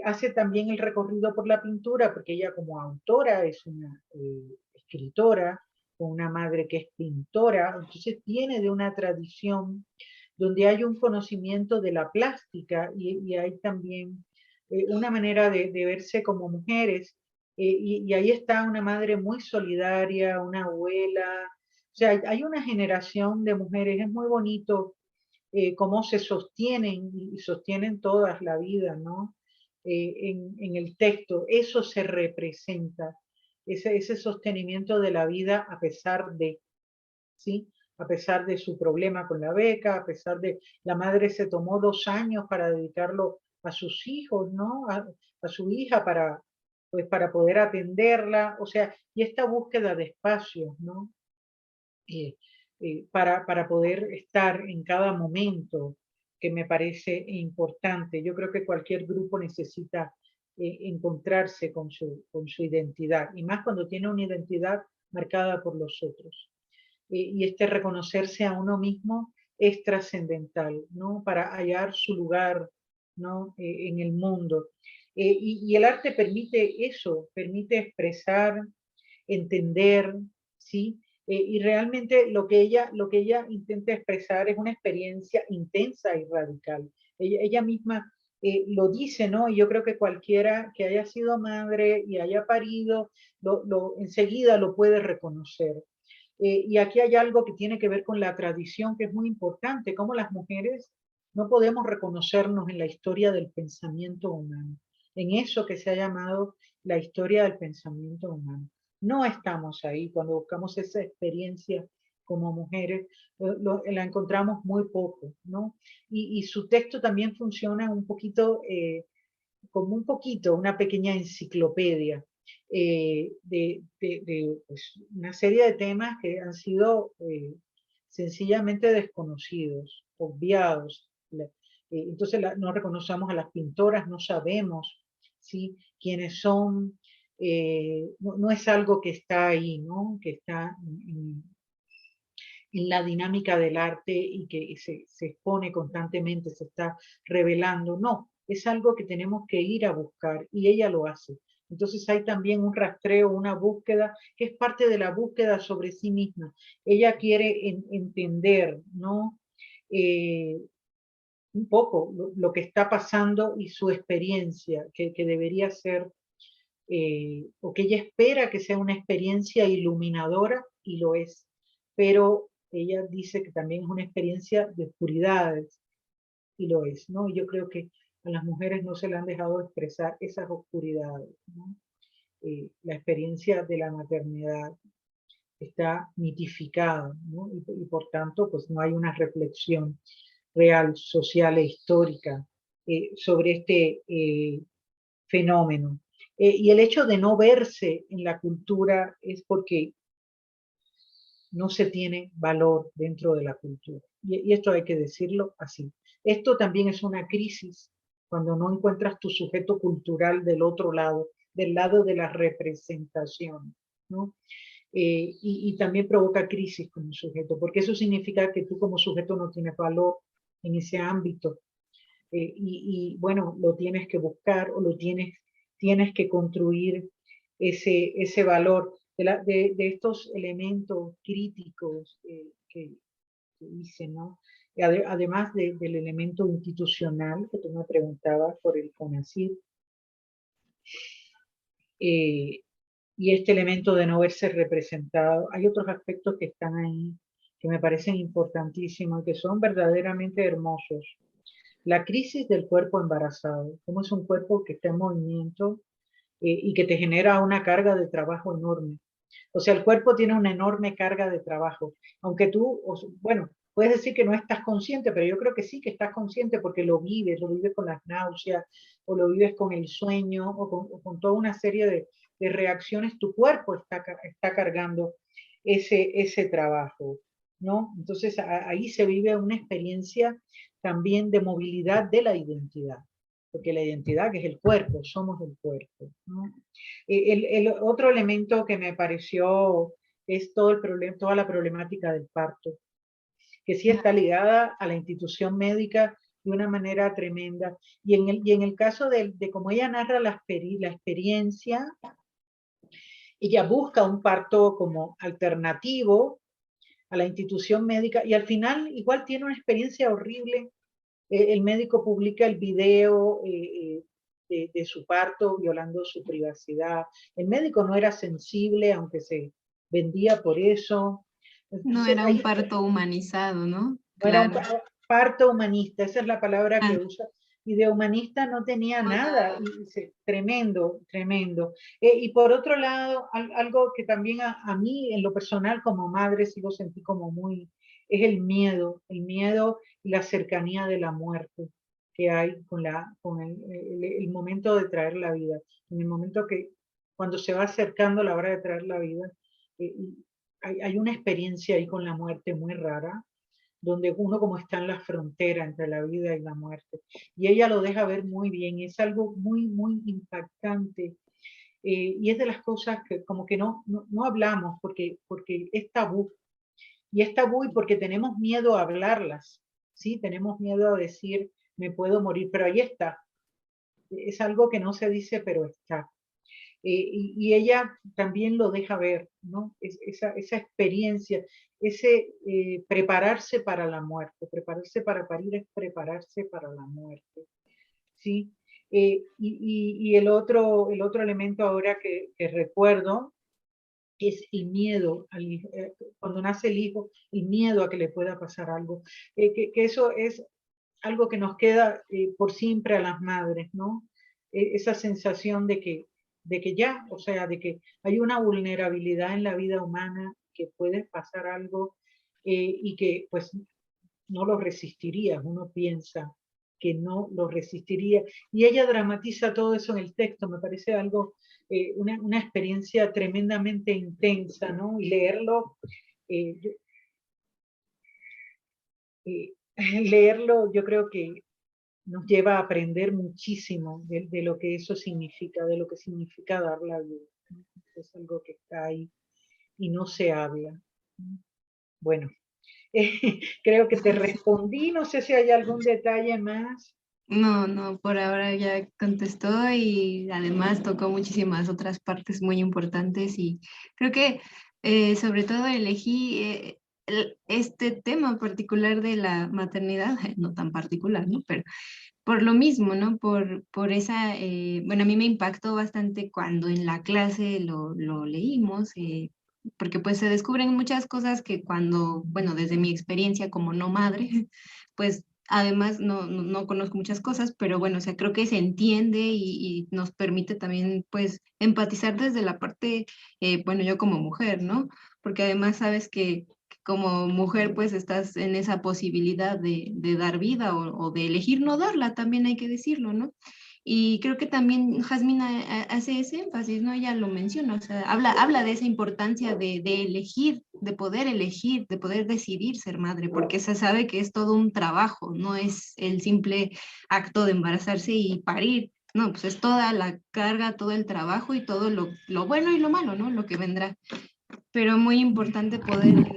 Hace también el recorrido por la pintura, porque ella como autora es una escritora, con una madre que es pintora, entonces tiene de una tradición donde hay un conocimiento de la plástica, y hay también una manera de verse como mujeres, y ahí está una madre muy solidaria, una abuela, o sea, hay una generación de mujeres, es muy bonito cómo se sostienen, y sostienen todas la vida, ¿no? En el texto, eso se representa, ese sostenimiento de la vida a pesar de, ¿sí? A pesar de su problema con la beca, a pesar de la madre se tomó 2 años para dedicarlo a sus hijos, ¿no? A su hija pues para poder atenderla, o sea, y esta búsqueda de espacios, ¿no? Eh, para poder estar en cada momento, que me parece importante. Yo creo que cualquier grupo necesita encontrarse con su identidad, y más cuando tiene una identidad marcada por los otros. Y este reconocerse a uno mismo es trascendental, ¿no? Para hallar su lugar, ¿no? En el mundo. Y el arte permite eso, permite expresar, entender, ¿sí? Y realmente lo que ella intenta expresar es una experiencia intensa y radical. Ella misma lo dice, ¿no? Y yo creo que cualquiera que haya sido madre y haya parido, enseguida lo puede reconocer. Y aquí hay algo que tiene que ver con la tradición, que es muy importante, como las mujeres no podemos reconocernos en la historia del pensamiento humano, en eso que se ha llamado la historia del pensamiento humano. No estamos ahí cuando buscamos esa experiencia como mujeres, la encontramos muy poco, ¿no? Y su texto también funciona un poquito, como un poquito, una pequeña enciclopedia pues, una serie de temas que han sido sencillamente desconocidos, obviados. Entonces no reconocemos a las pintoras, no sabemos, ¿sí?, quiénes son. No es algo que está ahí, ¿no? Que está en la dinámica del arte y que se expone constantemente, se está revelando. No, es algo que tenemos que ir a buscar y ella lo hace. Entonces hay también un rastreo, una búsqueda, que es parte de la búsqueda sobre sí misma. Ella quiere entender, ¿no? Un poco lo que está pasando y su experiencia, que debería ser, o que ella espera que sea una experiencia iluminadora, y lo es. Pero ella dice que también es una experiencia de oscuridades, y lo es, ¿no? Y yo creo que a las mujeres no se le han dejado expresar esas oscuridades, ¿no? La experiencia de la maternidad está mitificada, ¿no? Y por tanto, pues no hay una reflexión real, social e histórica sobre este fenómeno. Y el hecho de no verse en la cultura es porque no se tiene valor dentro de la cultura. Y esto hay que decirlo así. Esto también es una crisis cuando no encuentras tu sujeto cultural del otro lado, del lado de la representación, ¿no? Y también provoca crisis como sujeto, porque eso significa que tú como sujeto no tienes valor en ese ámbito. Y bueno, lo tienes que buscar o tienes que construir ese valor de estos elementos críticos que dicen, ¿no? Además del elemento institucional que tú me preguntabas por el CONACYT, y este elemento de no verse representado, hay otros aspectos que están ahí que me parecen importantísimos y que son verdaderamente hermosos. La crisis del cuerpo embarazado, como es un cuerpo que está en movimiento y que te genera una carga de trabajo enorme. O sea, el cuerpo tiene una enorme carga de trabajo, aunque tú, bueno, puedes decir que no estás consciente, pero yo creo que sí que estás consciente porque lo vives con las náuseas, o lo vives con el sueño, o con toda una serie de reacciones. Tu cuerpo está cargando ese trabajo, ¿no? Entonces ahí se vive una experiencia también de movilidad de la identidad, porque la identidad, que es el cuerpo, somos el cuerpo, ¿no? El otro elemento que me pareció es todo el problema, toda la problemática del parto, que sí está ligada a la institución médica de una manera tremenda. Y en el caso de cómo ella narra la experiencia, ella busca un parto como alternativo a la institución médica y al final igual tiene una experiencia horrible. El médico publica el video de su parto violando su privacidad. El médico no era sensible, aunque se vendía por eso. No Entonces, era un parto humanizado, ¿no? no era un Claro. parto humanista, esa es la palabra Ah, que usa. Y de humanista no tenía nada. Tremendo, tremendo. Y por otro lado, algo que también a mí, en lo personal, como madre, sí lo sentí como muy, es el miedo y la cercanía de la muerte que hay con el momento de traer la vida. En el momento cuando se va acercando la hora de traer la vida, eh, hay una experiencia ahí con la muerte muy rara, donde uno como está en la frontera entre la vida y la muerte. Y ella lo deja ver muy bien, es algo muy, muy impactante. y es de las cosas que como que no hablamos porque es tabú. Y es tabú y porque tenemos miedo a hablarlas, ¿sí? Tenemos miedo a decir, me puedo morir, pero ahí está. Es algo que no se dice, pero está. Y ella también lo deja ver, ¿no? Esa experiencia, ese prepararse para la muerte, prepararse para parir es prepararse para la muerte, ¿sí? Y el otro elemento ahora que recuerdo es el miedo, cuando nace el hijo, el miedo a que le pueda pasar algo, que eso es algo que nos queda por siempre a las madres, ¿no? Esa sensación de que ya, o sea, de que hay una vulnerabilidad en la vida humana, que puede pasar algo y que pues no lo resistiría, uno piensa que no lo resistiría. Y ella dramatiza todo eso en el texto, me parece algo, una experiencia tremendamente intensa, ¿no? Y leerlo, eh, eh, leerlo yo creo que nos lleva a aprender muchísimo de lo que eso significa, de lo que significa dar la vida. Es algo que está ahí y no se habla. Bueno, creo que te respondí, no sé si hay algún detalle más. No, no, por ahora ya contestó y además tocó muchísimas otras partes muy importantes y creo que sobre todo elegí este tema particular de la maternidad, no tan particular, ¿no? Pero por lo mismo, ¿no? Por esa, bueno, a mí me impactó bastante cuando en la clase lo leímos, porque pues se descubren muchas cosas que cuando, bueno, desde mi experiencia como no madre, pues además no conozco muchas cosas, pero bueno, o sea, creo que se entiende y nos permite también pues empatizar desde la parte, bueno, yo como mujer, ¿no? Porque además sabes que como mujer pues estás en esa posibilidad de dar vida o de elegir no darla, también hay que decirlo, ¿no? Y creo que también Jasmine hace ese énfasis, ¿no? Ella lo menciona, o sea, habla de esa importancia de elegir, de poder decidir ser madre, porque se sabe que es todo un trabajo, no es el simple acto de embarazarse y parir, no, pues es toda la carga, todo el trabajo y todo lo bueno y lo malo, ¿no? Lo que vendrá. Pero muy importante poder,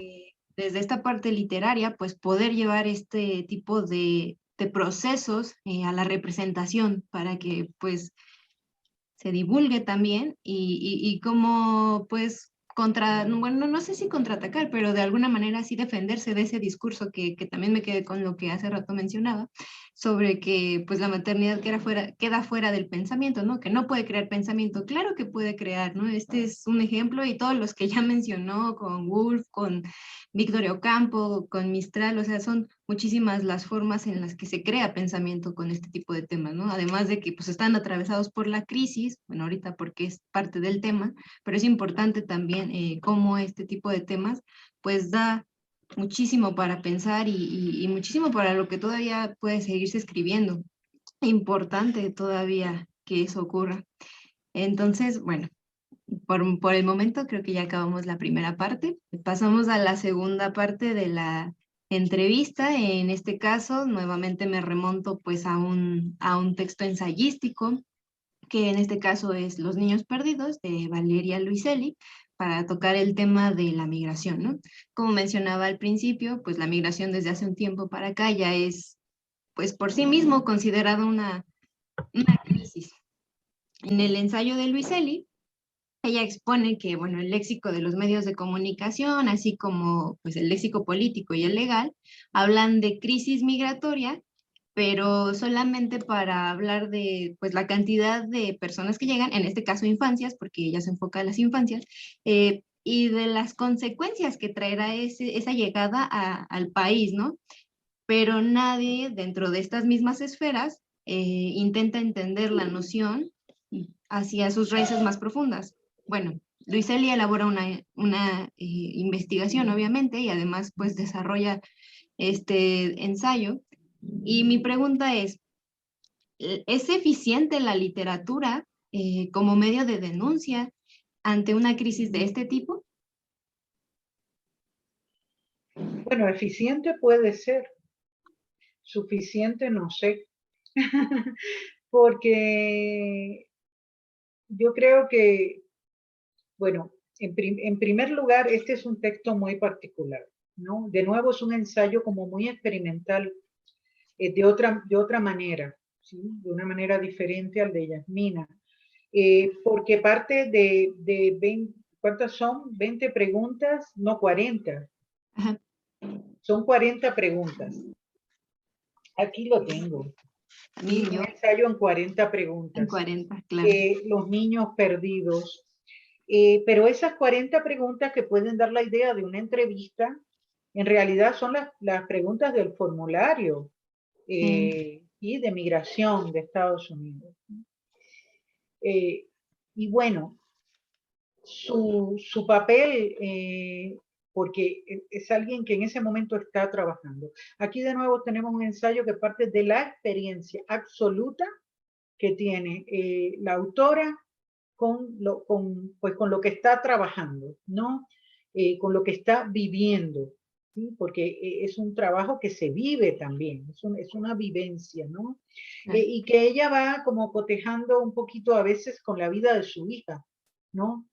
desde esta parte literaria, pues poder llevar este tipo de procesos a la representación para que pues se divulgue también y cómo pues contra, bueno, no sé si contraatacar, pero de alguna manera sí defenderse de ese discurso que también me quedé con lo que hace rato mencionaba, sobre que pues la maternidad queda fuera del pensamiento, ¿no? Que no puede crear pensamiento. Claro que puede crear, ¿no? Este es un ejemplo y todos los que ya mencionó con Woolf, con Victoria Ocampo, con Mistral, o sea, son muchísimas las formas en las que se crea pensamiento con este tipo de temas, ¿no? Además de que pues están atravesados por la crisis, bueno, ahorita porque es parte del tema, pero es importante también cómo este tipo de temas pues da muchísimo para pensar y muchísimo para lo que todavía puede seguirse escribiendo. Importante todavía que eso ocurra. Entonces, bueno, por el momento creo que ya acabamos la primera parte. Pasamos a la segunda parte de la entrevista. En este caso, nuevamente me remonto pues a un texto ensayístico, que en este caso es Los niños perdidos de Valeria Luiselli, para tocar el tema de la migración, ¿no? Como mencionaba al principio, pues la migración desde hace un tiempo para acá ya es pues por sí mismo considerada una crisis. En el ensayo de Luiselli, ella expone que, bueno, el léxico de los medios de comunicación, así como pues, el léxico político y el legal, hablan de crisis migratoria, pero solamente para hablar de pues, la cantidad de personas que llegan, en este caso infancias, porque ella se enfoca en las infancias, y de las consecuencias que traerá esa llegada al país, ¿no? Pero nadie dentro de estas mismas esferas intenta entender la noción hacia sus raíces más profundas. Bueno, Luiselli elabora una investigación, obviamente, y además pues desarrolla este ensayo. Y mi pregunta ¿es eficiente la literatura como medio de denuncia ante una crisis de este tipo? Bueno, eficiente puede ser, suficiente no sé, porque yo creo que, bueno, en primer lugar, este es un texto muy particular, ¿no? De nuevo es un ensayo como muy experimental, de otra manera, ¿sí? De una manera diferente al de Yasmina, porque parte de 20, ¿cuántas son? 20 preguntas, no 40, Ajá. son 40 preguntas. Aquí lo tengo. También Un yo ensayo en 40 en preguntas. 40, claro. Los niños perdidos. Pero esas 40 preguntas que pueden dar la idea de una entrevista, en realidad son las preguntas del formulario y de migración de Estados Unidos. Y bueno, su papel, porque es alguien que en ese momento está trabajando. Aquí de nuevo tenemos un ensayo que parte de la experiencia absoluta que tiene la autora con lo que está trabajando, ¿no? Con lo que está viviendo, ¿sí? Porque es un trabajo que se vive también, es una vivencia, ¿no? Y que ella va como cotejando un poquito a veces con la vida de su hija, ¿no?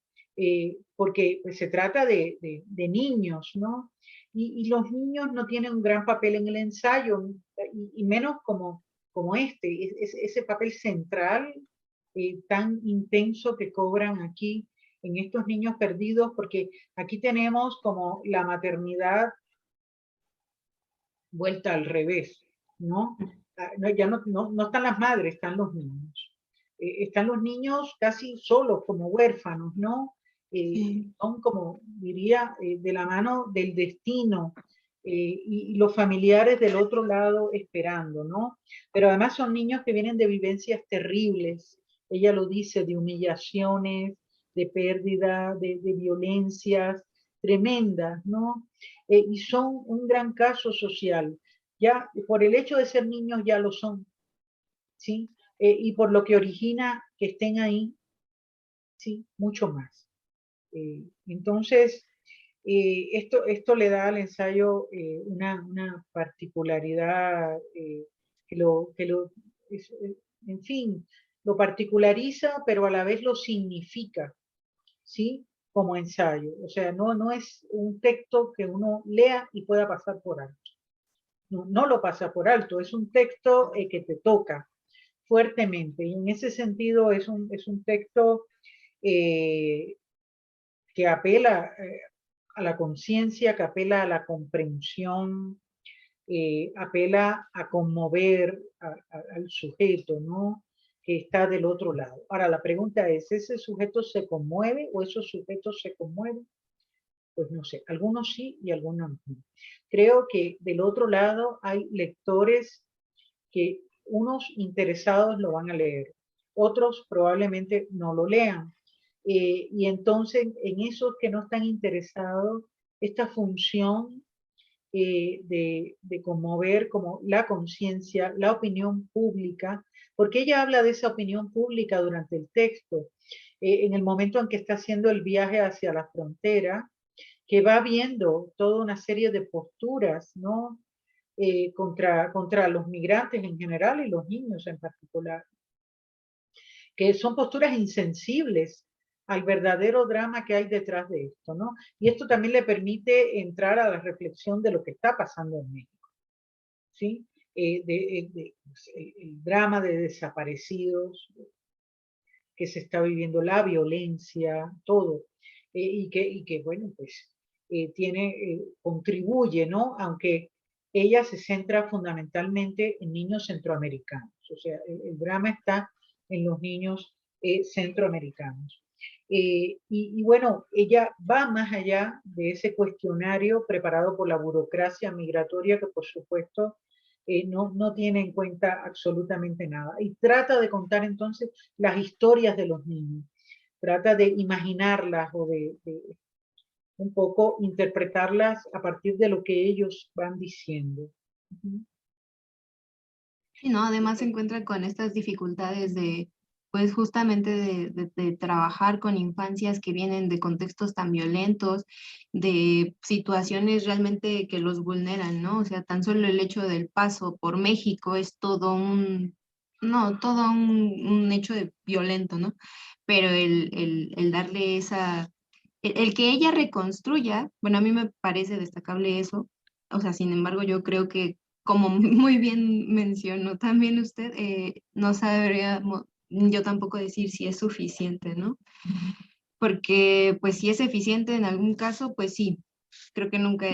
Porque pues, se trata de niños, ¿no? Y los niños no tienen un gran papel en el ensayo, y menos como ese papel central tan intenso que cobran aquí en estos niños perdidos, porque aquí tenemos como la maternidad vuelta al revés, ¿no? Ya no están las madres, están los niños. Están los niños casi solos, como huérfanos, ¿no? Son como, diría, de la mano del destino, y los familiares del otro lado esperando, ¿no? Pero además son niños que vienen de vivencias terribles, ella lo dice, de humillaciones, de pérdida, de violencias tremendas, ¿no? Y son un gran caso social. Ya por el hecho de ser niños ya lo son, ¿sí? Y por lo que origina que estén ahí, sí, mucho más. Entonces, esto le da al ensayo una particularidad en fin, lo particulariza, pero a la vez lo significa, ¿sí? Como ensayo. O sea, no es un texto que uno lea y pueda pasar por alto. No lo pasa por alto, es un texto que te toca fuertemente. Y en ese sentido es un texto eh, que apela a la conciencia, que apela a la comprensión, apela a conmover al sujeto, ¿no? Que está del otro lado. Ahora, la pregunta es, ¿ese sujeto se conmueve o esos sujetos se conmueven? Pues no sé, algunos sí y algunos no. Creo que del otro lado hay lectores que unos interesados lo van a leer, otros probablemente no lo lean. Y entonces en esos que no están interesados, esta función de conmover como la conciencia, la opinión pública, porque ella habla de esa opinión pública durante el texto, en el momento en que está haciendo el viaje hacia la frontera, que va viendo toda una serie de posturas, ¿no? Contra los migrantes en general y los niños en particular, que son posturas insensibles al verdadero drama que hay detrás de esto, ¿no? Y esto también le permite entrar a la reflexión de lo que está pasando en México, ¿sí? El drama de desaparecidos que se está viviendo, la violencia, todo, y que bueno, pues contribuye, ¿no? Aunque ella se centra fundamentalmente en niños centroamericanos, o sea, el drama está en los niños centroamericanos. Y bueno, ella va más allá de ese cuestionario preparado por la burocracia migratoria que por supuesto no tiene en cuenta absolutamente nada. Y trata de contar entonces las historias de los niños, trata de imaginarlas o de un poco interpretarlas a partir de lo que ellos van diciendo. Y no, además se encuentra con estas dificultades de, pues justamente de trabajar con infancias que vienen de contextos tan violentos, de situaciones realmente que los vulneran, ¿no? O sea, tan solo el hecho del paso por México es todo no, todo un hecho violento, ¿no? Pero el darle esa, el que ella reconstruya, bueno, a mí me parece destacable eso, o sea, sin embargo, yo creo que, como muy bien mencionó también usted, no sabríamos yo tampoco decir si es suficiente, ¿no? Porque, pues, si es eficiente en algún caso, pues sí, creo que nunca,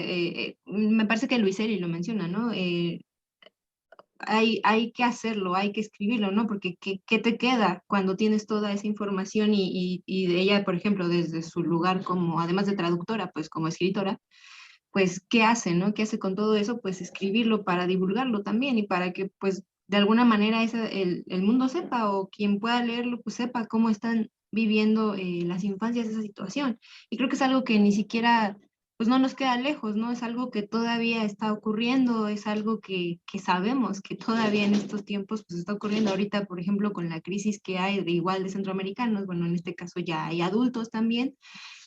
me parece que Luiseli lo menciona, ¿no? Hay que hacerlo, hay que escribirlo, ¿no? Porque ¿qué te queda cuando tienes toda esa información y de ella, por ejemplo, desde su lugar como, además de traductora, pues como escritora, pues ¿qué hace, no? ¿Qué hace con todo eso? Pues escribirlo para divulgarlo también y para que, pues, de alguna manera el mundo sepa o quien pueda leerlo, pues sepa cómo están viviendo las infancias esa situación. Y creo que es algo que ni siquiera pues no nos queda lejos, ¿no? Es algo que todavía está ocurriendo, es algo que sabemos que todavía en estos tiempos pues está ocurriendo ahorita, por ejemplo, con la crisis que hay de igual de centroamericanos, bueno, en este caso ya hay adultos también,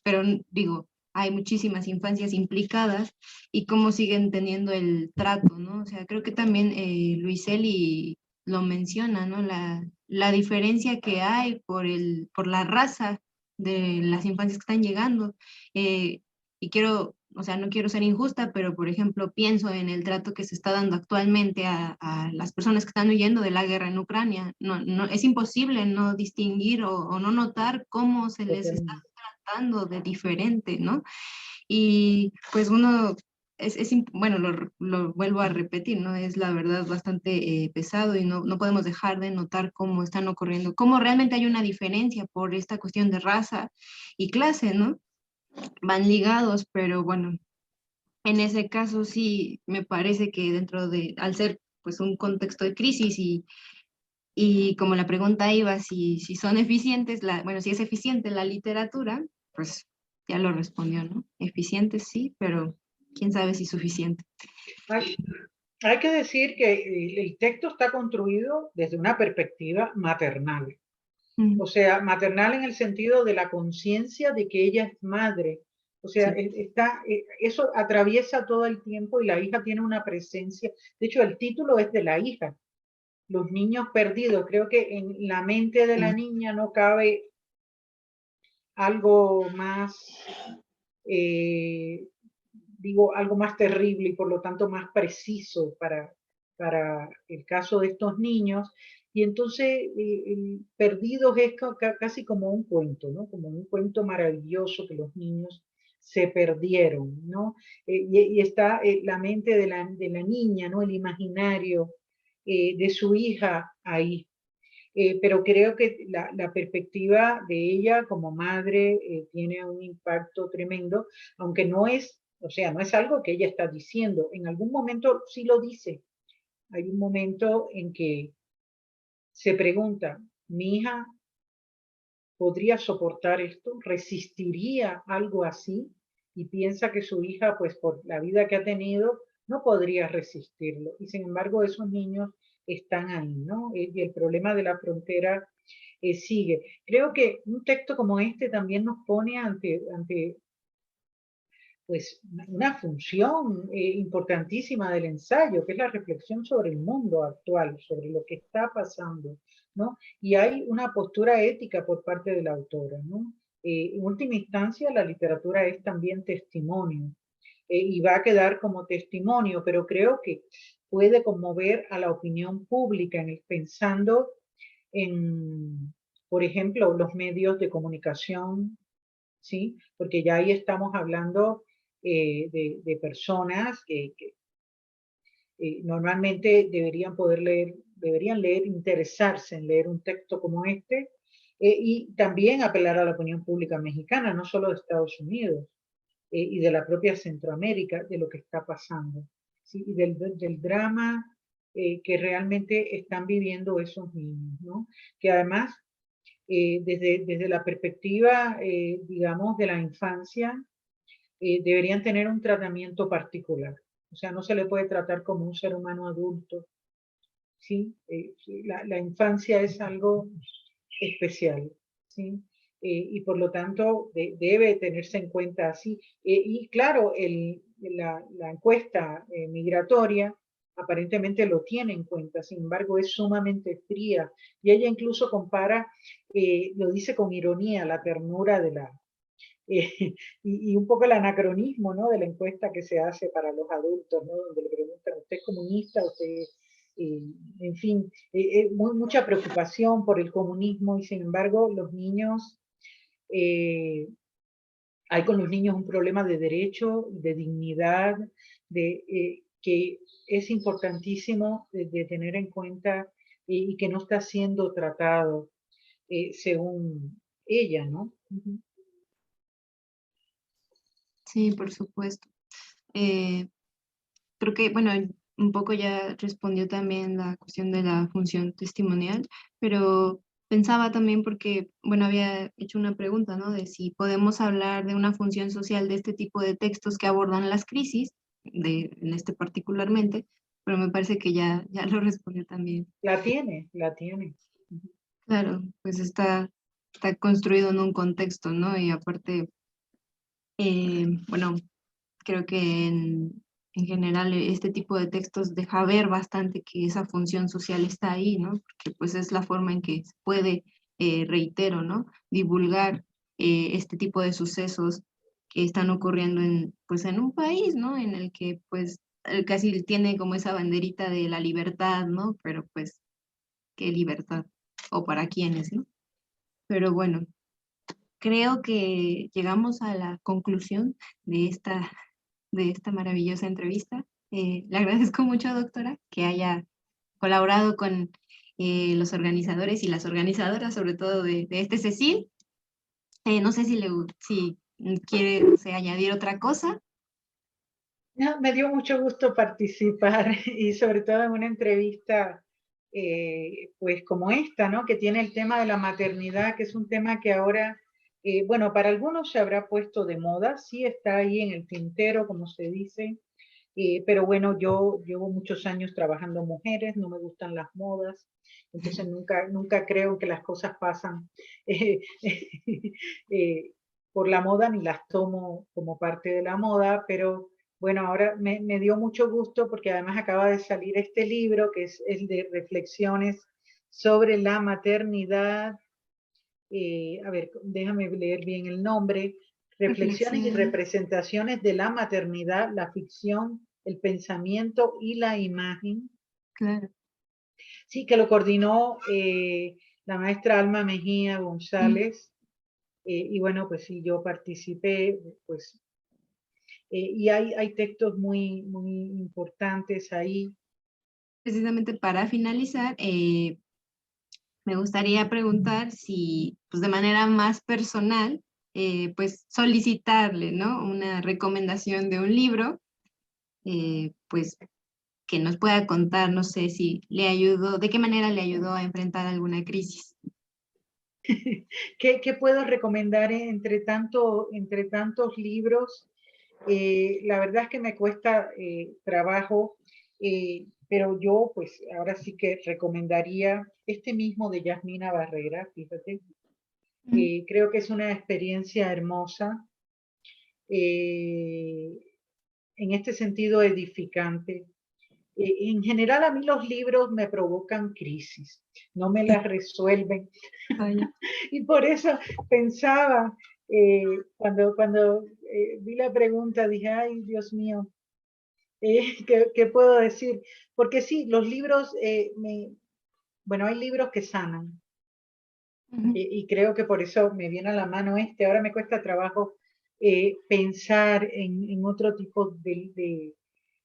pero digo, hay muchísimas infancias implicadas y cómo siguen teniendo el trato, ¿no? O sea, creo que también Luiselli lo menciona, ¿no? La diferencia que hay por la raza de las infancias que están llegando. Eh, y quiero, o sea, no quiero ser injusta, pero por ejemplo pienso en el trato que se está dando actualmente a las personas que están huyendo de la guerra en Ucrania. No, no, es imposible no distinguir o no notar cómo se les está Totalmente. tratando de diferente, ¿no? Y pues uno, bueno, lo vuelvo a repetir, ¿no? Es la verdad bastante pesado y no podemos dejar de notar cómo están ocurriendo, cómo realmente hay una diferencia por esta cuestión de raza y clase, ¿no? Van ligados, pero bueno, en ese caso sí me parece que dentro de, al ser pues un contexto de crisis y como la pregunta iba si son eficientes, bueno, si es eficiente la literatura, pues ya lo respondió, ¿no? Eficientes sí, pero quién sabe si suficiente. Hay, hay que decir que el texto está construido desde una perspectiva maternal. Mm, O sea, maternal en el sentido de la conciencia de que ella es madre. O sea, sí. eso atraviesa todo el tiempo y la hija tiene una presencia. De hecho, el título es de la hija, los niños perdidos. Creo que en la mente de la Sí. niña no cabe algo más, eh, digo, algo más terrible y por lo tanto más preciso para el caso de estos niños. Y entonces, Perdidos es casi como un cuento, ¿no? Como un cuento maravilloso que los niños se perdieron, ¿no? Y está la mente de la niña, ¿no? El imaginario de su hija ahí. Pero creo que la perspectiva de ella como madre tiene un impacto tremendo, aunque no es, o sea, no es algo que ella está diciendo. En algún momento sí lo dice. Hay un momento en que se pregunta, ¿mi hija podría soportar esto? ¿Resistiría algo así? Y piensa que su hija, pues por la vida que ha tenido, no podría resistirlo. Y sin embargo, esos niños están ahí, ¿no? Y el problema de la frontera sigue. Creo que un texto como este también nos pone ante pues una función importantísima del ensayo, que es la reflexión sobre el mundo actual, sobre lo que está pasando, ¿no? Y hay una postura ética por parte de la autora, ¿no? En última instancia, la literatura es también testimonio y va a quedar como testimonio, pero creo que puede conmover a la opinión pública pensando en, por ejemplo, los medios de comunicación, ¿sí? Porque ya ahí estamos hablando de personas que normalmente deberían leer, interesarse en leer un texto como este y también apelar a la opinión pública mexicana, no solo de Estados Unidos y de la propia Centroamérica, de lo que está pasando, ¿sí? Y del drama que realmente están viviendo esos niños, ¿no? Que además desde la perspectiva, digamos, de la infancia, deberían tener un tratamiento particular. O sea, no se le puede tratar como un ser humano adulto, ¿sí? Sí, la infancia es algo especial, ¿sí? Y por lo tanto debe tenerse en cuenta así. Y claro, la encuesta migratoria aparentemente lo tiene en cuenta, sin embargo es sumamente fría. Y ella incluso compara, lo dice con ironía, la ternura de la, y un poco el anacronismo, ¿no? De la encuesta que se hace para los adultos, ¿no? Donde le preguntan, ¿usted es comunista? ¿Usted, en fin, mucha preocupación por el comunismo y sin embargo los niños, hay con los niños un problema de derecho, de dignidad, que es importantísimo de tener en cuenta y que no está siendo tratado según ella, ¿no? Sí, por supuesto. Creo que, bueno, un poco ya respondió también la cuestión de la función testimonial, pero pensaba también porque, bueno, había hecho una pregunta, ¿no? De si podemos hablar de una función social de este tipo de textos que abordan las crisis, en este particularmente, pero me parece que ya lo respondió también. La tiene, la tiene. Claro, pues está construido en un contexto, ¿no? Y aparte, bueno, creo que en general este tipo de textos deja ver bastante que esa función social está ahí, ¿no? Porque pues es la forma en que se puede, reitero, ¿no? Divulgar este tipo de sucesos que están ocurriendo pues en un país, ¿no? En el que pues casi tiene como esa banderita de la libertad, ¿no? Pero pues, ¿qué libertad? ¿O para quiénes, no? Pero bueno, creo que llegamos a la conclusión de esta maravillosa entrevista. Le agradezco mucho, doctora, que haya colaborado con los organizadores y las organizadoras, sobre todo de este CECIL. No sé si quiere, no sé, añadir otra cosa. No, me dio mucho gusto participar y sobre todo en una entrevista pues como esta, ¿no? Que tiene el tema de la maternidad, que es un tema que ahora, bueno, para algunos se habrá puesto de moda, sí está ahí en el tintero, como se dice, pero bueno, yo llevo muchos años trabajando mujeres, no me gustan las modas, entonces nunca creo que las cosas pasan eh, eh, por la moda ni las tomo como parte de la moda, pero bueno, ahora me dio mucho gusto porque además acaba de salir este libro que es el de reflexiones sobre la maternidad. A ver, déjame leer bien el nombre. Reflexiones y Reflexión. representaciones de la maternidad, la ficción, el pensamiento y la imagen. Claro. Sí, que lo coordinó la maestra Alma Mejía Mm. González. Y bueno, pues sí, yo participé, pues, y hay textos muy importantes ahí. Precisamente para finalizar, me gustaría preguntar si, pues de manera más personal, pues solicitarle, ¿no? Una recomendación de un libro, pues que nos pueda contar, no sé si le ayudó, de qué manera le ayudó a enfrentar alguna crisis. ¿Qué puedo recomendar entre tantos libros? La verdad es que me cuesta trabajo, pero yo pues ahora sí que recomendaría este mismo de Yasmina Barrera, fíjate. Mm. Creo que es una experiencia hermosa, eh, en este sentido edificante. En general a mí los libros me provocan crisis, no me las resuelven. Vaya. Y por eso pensaba, cuando vi la pregunta, dije, ay, Dios mío, ¿qué puedo decir? Porque sí, los libros, bueno, hay libros que sanan, Ujú. y creo que por eso me viene a la mano este. Ahora me cuesta trabajo pensar en otro tipo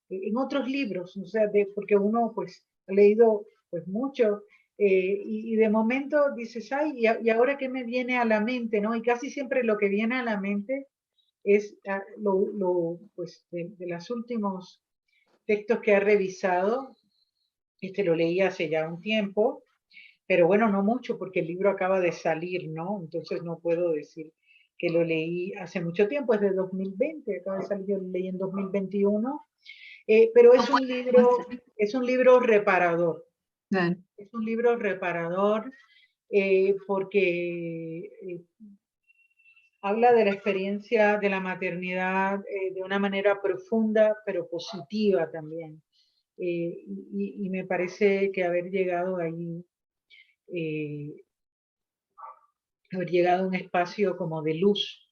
en otros libros, o sea, porque uno pues ha leído pues mucho, y de momento dices, ay, y ahora qué me viene a la mente, ¿no? Y casi siempre lo que viene a la mente es pues de los últimos textos que he revisado. Este lo leí hace ya un tiempo, pero bueno, no mucho porque el libro acaba de salir, ¿no? Entonces no puedo decir que lo leí hace mucho tiempo, es de 2020, acaba de salir, yo lo leí en 2021, pero ¿Cómo es un libro reparador, claro. es un libro reparador porque habla de la experiencia de la maternidad de una manera profunda, pero positiva también. y me parece que haber llegado ahí, haber llegado a un espacio como de luz,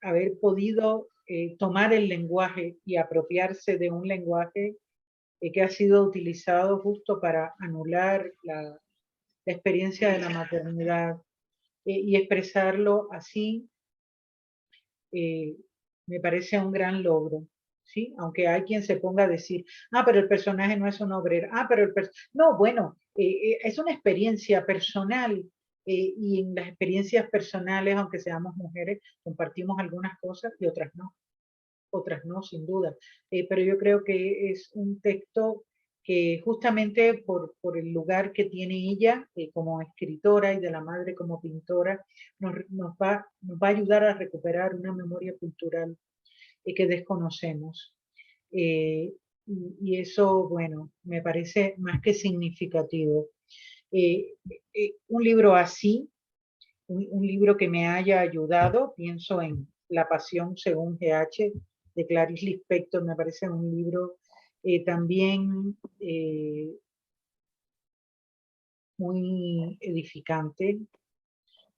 haber podido tomar el lenguaje y apropiarse de un lenguaje que ha sido utilizado justo para anular la experiencia de la maternidad, y expresarlo así, me parece un gran logro, ¿sí? Aunque hay quien se ponga a decir, pero el personaje no es un obrero, pero no, bueno, es una experiencia personal, y en las experiencias personales, aunque seamos mujeres, compartimos algunas cosas y otras no, sin duda. Pero yo creo que es un texto que justamente por el lugar que tiene ella como escritora y de la madre como pintora, nos va a ayudar a recuperar una memoria cultural que desconocemos. Y eso, bueno, me parece más que significativo. Un libro así, un libro que me haya ayudado, pienso en La Pasión según G.H. de Clarice Lispector, me parece un libro también muy edificante,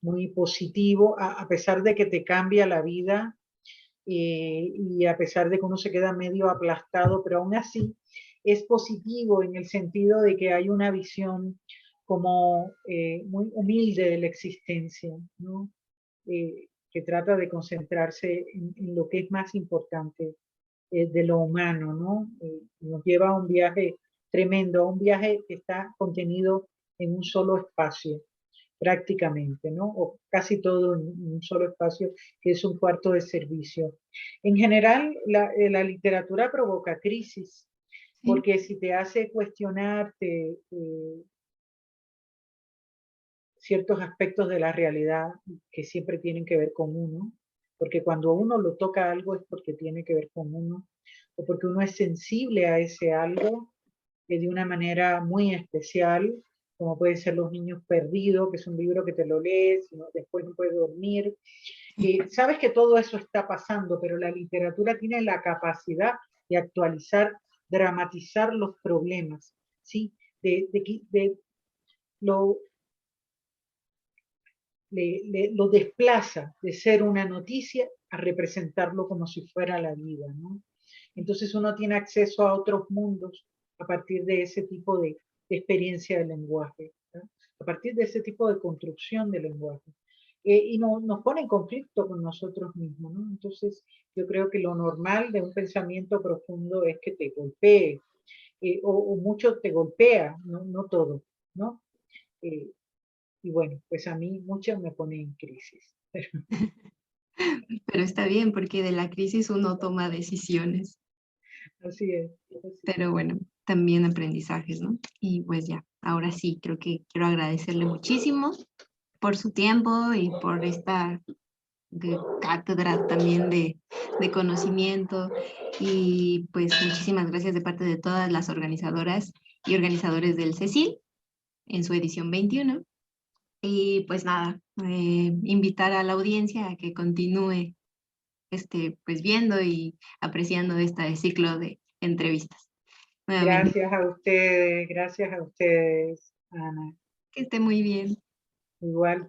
muy positivo, a pesar de que te cambia la vida, y a pesar de que uno se queda medio aplastado, pero aún así es positivo en el sentido de que hay una visión como muy humilde de la existencia, ¿no? Que trata de concentrarse en lo que es más importante de lo humano, ¿no? Nos lleva a un viaje tremendo, a un viaje que está contenido en un solo espacio, prácticamente, ¿no? O casi todo en un solo espacio, que es un cuarto de servicio. En general, la literatura provoca crisis, Sí. porque si te hace cuestionarte ciertos aspectos de la realidad que siempre tienen que ver con uno, porque cuando uno lo toca algo es porque tiene que ver con uno, o porque uno es sensible a ese algo de una manera muy especial, como puede ser Los niños perdidos, que es un libro que te lo lees, después no puedes dormir. Sabes que todo eso está pasando, pero la literatura tiene la capacidad de actualizar, dramatizar los problemas, ¿sí? Lo, lo desplaza de ser una noticia a representarlo como si fuera la vida, ¿no? Entonces uno tiene acceso a otros mundos a partir de ese tipo de experiencia del lenguaje, ¿no? A partir de ese tipo de construcción del lenguaje. Y nos pone en conflicto con nosotros mismos, ¿no? Entonces yo creo que lo normal de un pensamiento profundo es que te golpee, o mucho te golpea, no todo, ¿no? Y bueno, pues a mí mucho me pone en crisis. Pero está bien porque de la crisis uno toma decisiones, Así es. pero bueno, también aprendizajes, ¿no? Y pues ya, ahora sí, creo que quiero agradecerle muchísimo por su tiempo y por esta cátedra también de conocimiento. Y pues muchísimas gracias de parte de todas las organizadoras y organizadores del CECIL en su edición 21. Y pues nada, invitar a la audiencia a que continúe pues viendo y apreciando este ciclo de entrevistas. Nuevamente, Gracias a ustedes, Ana. que esté muy bien. Igual.